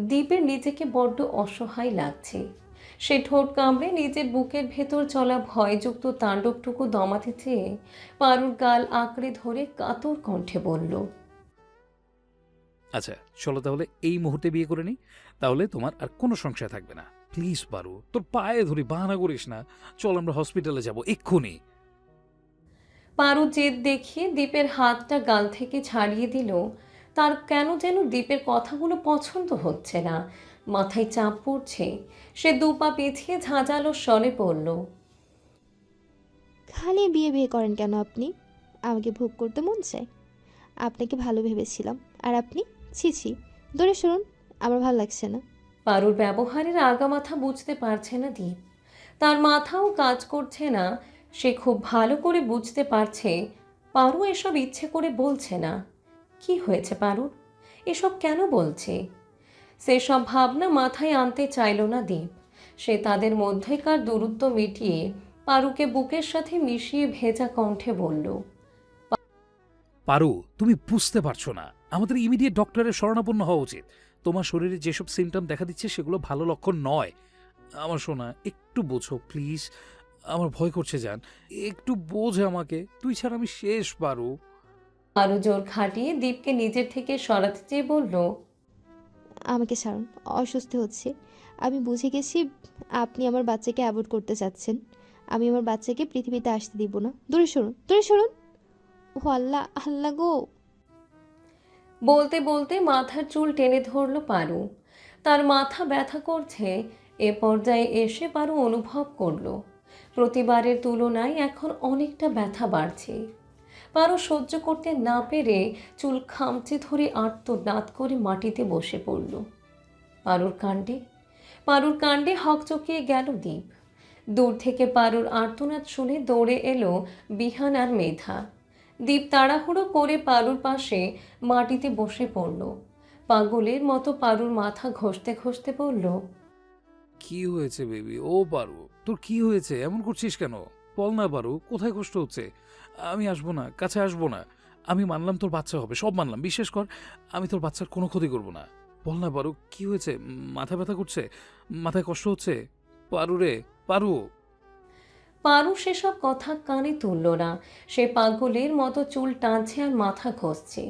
দীপের নিজেকে বড্ড অসহায় লাগছে। সে ঠোঁট কামড়ে নিজের বুকের ভেতর চলা ভয়যুক্ত তাণ্ডবটুকু দমাতে চেয়ে পারুর গাল আঁকড়ে ধরে কাতর কণ্ঠে বলল, আচ্ছা চলো তাহলে এই মুহূর্তে বিয়ে করে নিই, তাহলে তোমার আর কোনো সংশয় থাকবে না। প্লিজ পারু, তোর পায়ে ধরি, বাহানা করিস না। চল আমরা হসপিটালে যাব এক্ষুনি। পারু জেদ দেখিয়ে দীপের হাতটা গাল থেকে ছাড়িয়ে দিল। তার কেন যেন দীপের কথাগুলো পছন্দ হচ্ছে না, মাথায় চাপ পড়ছে। সে দুপা পিছিয়ে ঝাঁঝালো স্বরে পড়ল, খালি বিয়ে বিয়ে করেন কেন আপনি? আমাকে ভোগ করতে মন চায়। আপনাকে ভালো ভেবেছিলাম, আর আপনি? ছি ছি, দূরে সরুন, আমার ভালো লাগছে না। পারুর ব্যবহারের আগামাথা বুঝতে পারছে না দীপ। তার মাথাও কাজ করছে না। সে খুব ভালো করে বুঝতে পারছে পারু এসব ইচ্ছে করে বলছে না। কি হয়েছে পারুর? এসব কেন বলছে? সেসব ভাবনা মাথায় আনতে চাইল না দীপ। সে তাদের মধ্যেকার দূরত্ব মিটিয়ে পারুকে বুকের সাথে মিশিয়ে ভেজা কণ্ঠে বলল, পারু, তুমি বুঝতে পারছো না, আমাদের ইমিডিয়েট ডক্টরের শরণাপন্ন হওয়া উচিত। তোমার শরীরে যেসব সিমটম দেখা দিচ্ছে সেগুলো ভালো লক্ষণ নয়। আমার সোনা, একটু বোঝো প্লিজ। আমার ভয় করছে জান, একটু বোঝ আমাকে। তুই ছাড়া আমি শেষ পারু। পারু জোর খাটিয়ে দীপকে নিজের থেকে সরাতে চেয়ে বলল, আমাকে ছাড়ুন, অস্বস্তি হচ্ছে। আমি বুঝে গেছি আপনি আমার বাচ্চাকে অ্যাভয়েড করতে চাচ্ছেন। আমি আমার বাচ্চাকে পৃথিবীতে আসতে দিব না। দূরে সরুন, দূরে সরুন। ও আল্লাহ, আল্লাহ গো! বলতে বলতে মাথার চুল টেনে ধরল পারু। তার মাথা ব্যথা করছে। এ পর্যায়ে এসে পারু অনুভব করলো প্রতিবারের তুলনায় এখন অনেকটা ব্যথা বাড়ছে। পারু সহ্য করতে না পেরে চুল খামচে ধরে আর্তনাদ করে মাটিতে বসে পড়ল। পারুর কাণ্ডে হকচকিয়ে গেল দীপ। দূর থেকে পারুর আর্তনাদ শুনে দৌড়ে এলো বিহান আর মেধা। দীপ তাড়াহুড়ো করে পারুর পাশে মাটিতে বসে পড়ল। পাগলের মতো পারুর মাথা ঘষতে ঘষতে বলল, কি হয়েছে বেবি? ও পারু, তোর কি হয়েছে? এমন করছিস কেন? বল না পারু, কোথায় কষ্ট হচ্ছে? আমি আসবো না, কাছে আসবো না। আমি মানলাম তোর বাচ্চা হবে, সব মানলাম, বিশ্বাস কর। আমি তোর বাচ্চার কোনো ক্ষতি করব না। বল না পারু, কি হয়েছে? মাথা ব্যথা করছে? মাথায় কষ্ট হচ্ছে? পারু রে, পারু। পারু সেসব কথা কানে তুলল না। সে পাগলের মতো চুল টানছে আর মাথা ঘষছে।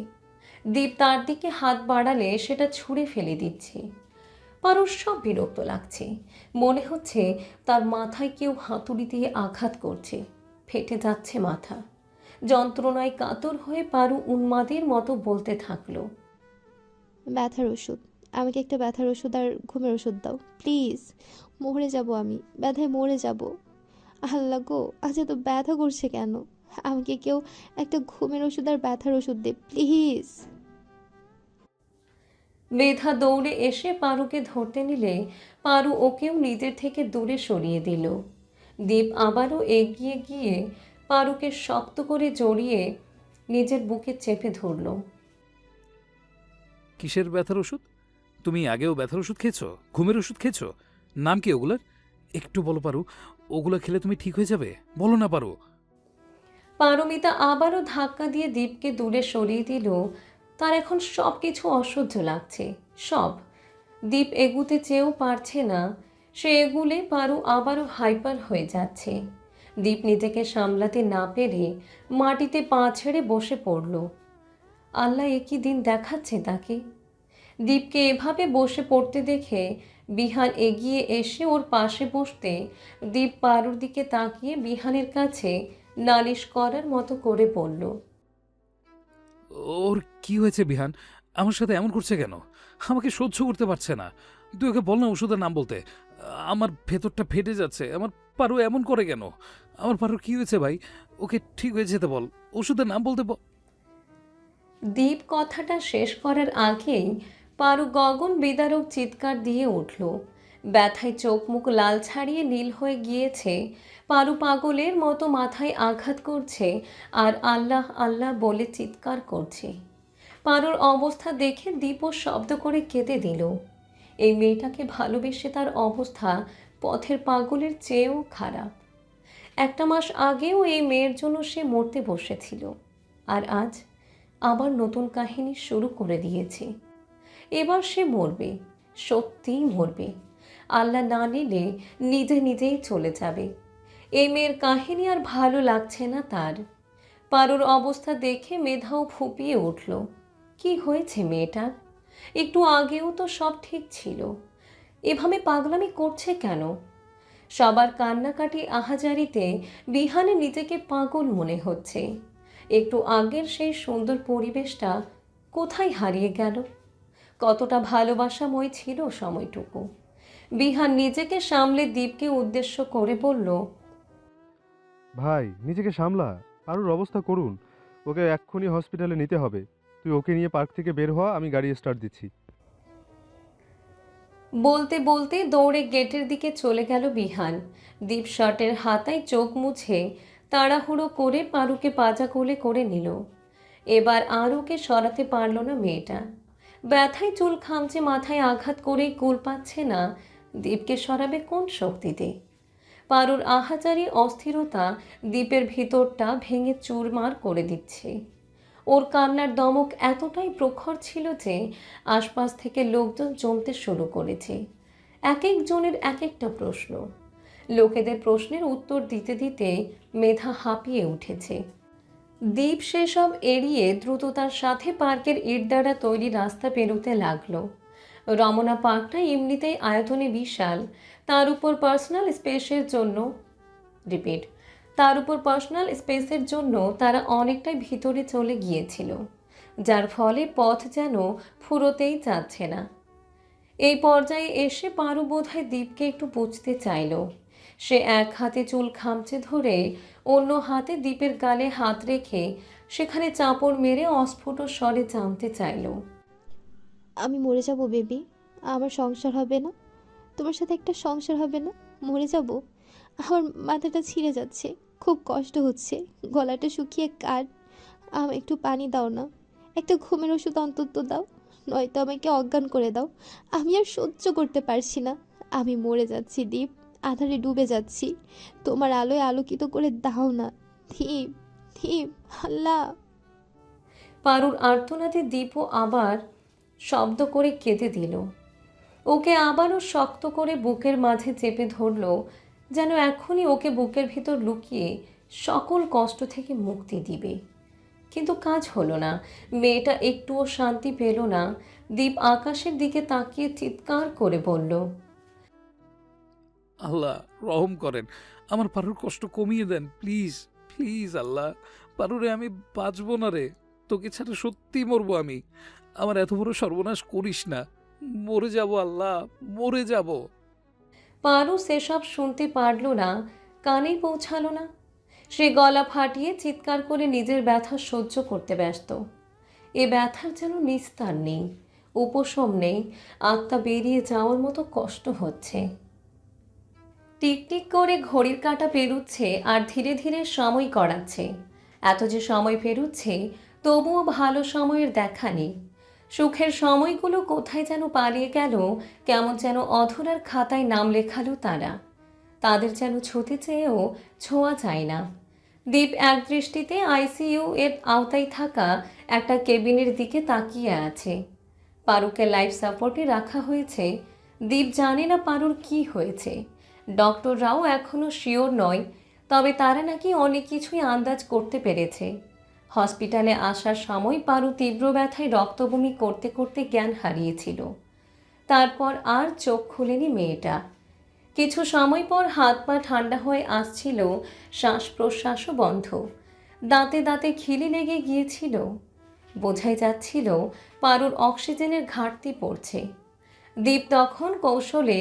দীপ তার দিকে হাত বাড়ালে সেটা ছুঁড়ে ফেলে দিচ্ছে। পারুর সব বিরক্ত লাগছে। মনে হচ্ছে তার মাথায় কেউ হাতুড়ি দিয়ে আঘাত করছে। ফেটে যাচ্ছে মাথা। যন্ত্রণায় কাতর হয়ে পারু উন্মাদের মতো বলতে থাকলো, ব্যথার ওষুধ, আমাকে একটা ব্যথার ওষুধ আর ঘুমের ওষুধ দাও প্লিজ। মরে যাব আমি, ব্যথায় মরে যাব। আল্লাহ গো, আচ্ছা তো ব্যথা করছে কেন? আমাকে কেউ একটা ঘুমের ওষুধ আর ব্যথার ওষুধ দে প্লিজ। মেধা দৌড়ে এসে পারুকে ধরতে নিলে পারু ওকেও নিজের থেকে দূরে সরিয়ে দিল। দীপ আবারও এগিয়ে গিয়ে পারুকে শক্ত করে জড়িয়ে নিজের বুকে চেপে ধরল। কিসের ব্যথার ওষুধ? তুমি আগেও ব্যথার ওষুধ খেয়েছো? ঘুমের ওষুধ খেয়েছো? নাম কি ওগুলার? একটু বলো পারু, ওগুলো খেলে তুমি ঠিক হয়ে যাবে। বলো না পারু। পারমিতা আবারও ধাক্কা দিয়ে দীপকে দূরে সরিয়ে দিল। তার এখন সব কিছু অসহ্য লাগছে, সব। দীপ এগুতে চেয়েও পারছে না। সে এগুলে পারু আবারও হাইপার হয়ে যাচ্ছে। দীপ নিজেকে সামলাতে না পেরে মাটিতে পা ছেড়ে বসে পড়ল। আল্লাহ একই দিন দেখাচ্ছে তাকে। দীপকে এভাবে বসে পড়তে দেখে বিহান এগিয়ে এসে ওর পাশে বসতে দীপ পারুর দিকে তাকিয়ে বিহানের কাছে নালিশ করার মতো করে বলল, ওর কি হয়েছে বিহান? আমার সাথে এমন করছে কেন? আমাকে সহ্য করতে পারছে না। তুই ওকে বল না ওষুধের নাম বলতে। আমার ভেতরটা ফেটে যাচ্ছে। আমার পারু এমন করে কেন? আমার পারুর কি হয়েছে ভাই? ওকে ঠিক হয়ে যেতে বল, ওষুধের নাম বলতে বল। দীপ কথাটা শেষ করার আগেই পারু গগন বিদারক চিৎকার দিয়ে উঠল। ব্যথায় চোখ মুখ লাল ছাড়িয়ে নীল হয়ে গিয়েছে। পারু পাগলের মতো মাথায় আঘাত করছে আর আল্লাহ আল্লাহ বলে চিৎকার করছে। পারুর অবস্থা দেখে দীপও শব্দ করে কেঁদে দিল। এই মেয়েটাকে ভালোবেসে তার অবস্থা পথের পাগলের চেয়েও খারাপ। একটা মাস আগেও এই মেয়ের জন্য সে মরতে বসেছিল, আর আজ আবার নতুন কাহিনী শুরু করে দিয়েছে। এবার সে মরবে, সত্যিই মরবে। আল্লাহ না নিলে নিজে নিজেই চলে যাবে। এই মেয়ের কাহিনী আর ভালো লাগছে না তার। পারুর অবস্থা দেখে মেধাও ফুপিয়ে উঠল। কি হয়েছে মেয়েটার? একটু আগেও তো সব ঠিক ছিল, এভাবে পাগলামি করছে কেন? সবার কান্নাকাটি আহাজারিতে বিহানে নিজেকে পাগল মনে হচ্ছে। একটু আগের সেই সুন্দর পরিবেশটা কোথায় হারিয়ে গেল? কতটা ভালোবাসাময় ছিল সময়টুকু। বিহান নিজেকে সামলে দীপকে উদ্দেশ্য করে বলল, ভাই নিজেকে সামলা, পারুর অবস্থা করুন, ওকে এক্ষুনি হসপিটালে নিতে হবে। তুই ওকে নিয়ে পার্ক থেকে বের হওয়া, আমি গাড়ি স্টার্ট দিচ্ছি। বলতে বলতে দৌড়ে গেটের দিকে চলে গেল বিহান। দীপ শার্টের হাতায় চোখ মুছে তাড়াহুড়ো করে পারুকে পাজা কোলে করে নিল। এবার আর ওকে সরাতে পারল না মেয়েটা। ব্যথায় চুল খামচে মাথায় আঘাত করেই কুল পাচ্ছে না। দীপকে সরাবে কোন শক্তিতে? পারুর আহাজারি অস্থিরতা দীপের ভিতরটা ভেঙে চুরমার করে দিচ্ছে। ওর কান্নার দমক এতটাই প্রখর ছিল যে আশপাশ থেকে লোকজন জমতে শুরু করেছে। এক একজনের এক একটা প্রশ্ন। লোকেদের প্রশ্নের উত্তর দিতে দিতে মেধা হাঁপিয়ে উঠেছে। দীপ সেসব এড়িয়ে দ্রুততার সাথে পার্কের ইট দ্বারা তৈরি রাস্তা পেরোতে লাগলো। রমনা পার্কটা এমনিতেই আয়তনে বিশাল, তার উপর পার্সোনাল স্পেসের জন্য তারা অনেকটাই ভিতরে চলে গিয়েছিল, যার ফলে পথ যেন ফুরোতেই যাচ্ছে না। এই পর্যায়ে এসে পারু বোধহয় দীপকে একটু বুঝতে চাইল। সে এক হাতে চুল খামচে ধরে অন্য হাতে দীপের গালে হাত রেখে সেখানে চাপড় মেরে অস্ফুট স্বরে জানতে চাইল, আমি মরে যাব বেবি? আমার সংসার হবে না? তোমার সাথে একটা সংসার হবে না? মরে যাব? আমার মাথাটা ছিঁড়ে যাচ্ছে, খুব কষ্ট হচ্ছে, গলাটা শুকিয়ে কাঠ। আমায় একটু পানি দাও না, একটা ঘুমের ওষুধ অন্তত দাও, নয়তো আমাকে অজ্ঞান করে দাও। আমি আর সহ্য করতে পারছি না। আমি মরে যাচ্ছি দীপ, আধারে ডুবে যাচ্ছি। তোমার আলোয় আলোকিত করে দাও না দীপ, দীপ, আল্লাহ। পারুর আর্তনাদে দীপও আবার শব্দ করে কেঁদে দিল। ওকে আবারও শক্ত করে বুকের মাঝে চেপে ধরল, যেন এখনই ওকে বুকের ভিতর লুকিয়ে সকল কষ্ট থেকে মুক্তি দিবে। কিন্তু কাজ হলো না। মেয়েটা একটুও শান্তি পেল না। দীপ আকাশের দিকে তাকিয়ে চিৎকার করে বলল, আল্লাহ রহম করেন, আমার পারুর কষ্ট কমিয়ে দেন, প্লিজ প্লিজ আল্লাহ। পারুরে আমি বাঁচবো না রে, তোকে ছাড়া সত্যি মরবো আমি। আমার এত বড় সর্বনাশ করিস না, মরে যাব আল্লাহ, মরে যাব। পারু সেসব শুনতে পারল না, কানে পৌঁছালো না। সে গলা ফাটিয়ে চিৎকার করে নিজের ব্যথা সহ্য করতে ব্যস্ত। এ ব্যথার যেন নিস্তার নেই, উপশম নেই, আত্মা বেরিয়ে যাওয়ার মতো কষ্ট হচ্ছে। টিকটিক করে ঘড়ির কাঁটা পেরুচ্ছে আর ধীরে ধীরে সময় গড়াচ্ছে। এত যে সময় পেরুচ্ছে, তবুও ভালো সময়ের দেখা নেই। সুখের সময়গুলো কোথায় যেন পালিয়ে গেল, কেমন যেন অধরার খাতায় নাম লেখালো তারা। তাদের যেন ছুতে চেয়েও ছোঁয়া যায় না। দীপ এক দৃষ্টিতে আইসিইউ এর আওতায় থাকা একটা কেবিনের দিকে তাকিয়ে আছে। পারুকে লাইফ সাপোর্টে রাখা হয়েছে। দীপ জানে না পারুর কি হয়েছে। ডক্টররাও এখনও শিওর নয়, তবে তারা নাকি অনেক কিছুই আন্দাজ করতে পেরেছে। হসপিটালে আসার সময় পারু তীব্র ব্যথায় রক্তবমি করতে করতে জ্ঞান হারিয়েছিল। তারপর আর চোখ খুলেনি মেয়েটা। কিছু সময় পর হাত পা ঠান্ডা হয়ে আসছিল, শ্বাস প্রশ্বাসও বন্ধ, দাঁতে দাঁতে খিলি লেগে গিয়েছিল। বোঝাই যাচ্ছিল পারুর অক্সিজেনের ঘাটতি পড়ছে। দীপ তখন কৌশলে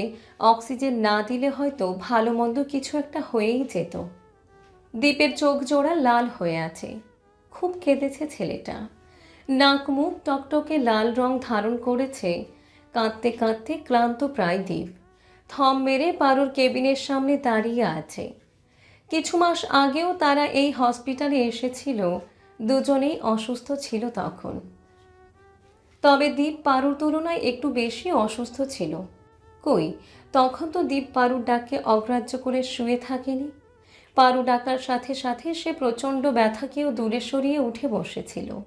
অক্সিজেন না দিলে হয়তো ভালো মন্দ কিছু একটা হয়েই যেত। দীপের চোখ জোড়া লাল হয়ে আছে, খুব কেঁদেছে ছেলেটা। নাক মুখ টকটকে লাল রং ধারণ করেছে। কাঁদতে কাঁদতে ক্লান্ত প্রায় দীপ। থম মেরে পারুর কেবিনের সামনে দাঁড়িয়ে আছে। কিছু মাস আগেও তারা এই হসপিটালে এসেছিল, দুজনেই অসুস্থ ছিল তখন। তবে দীপ পারুর তুলনায় একটু বেশি অসুস্থ ছিল। কই, তখন তো দীপ পারুর ডাককে অগ্রাহ্য করে শুয়ে থাকেনি। পারু ডাকার সাথে সাথে সে প্রচণ্ড ব্যথাকেও দূরে সরিয়ে উঠে বসেছিল।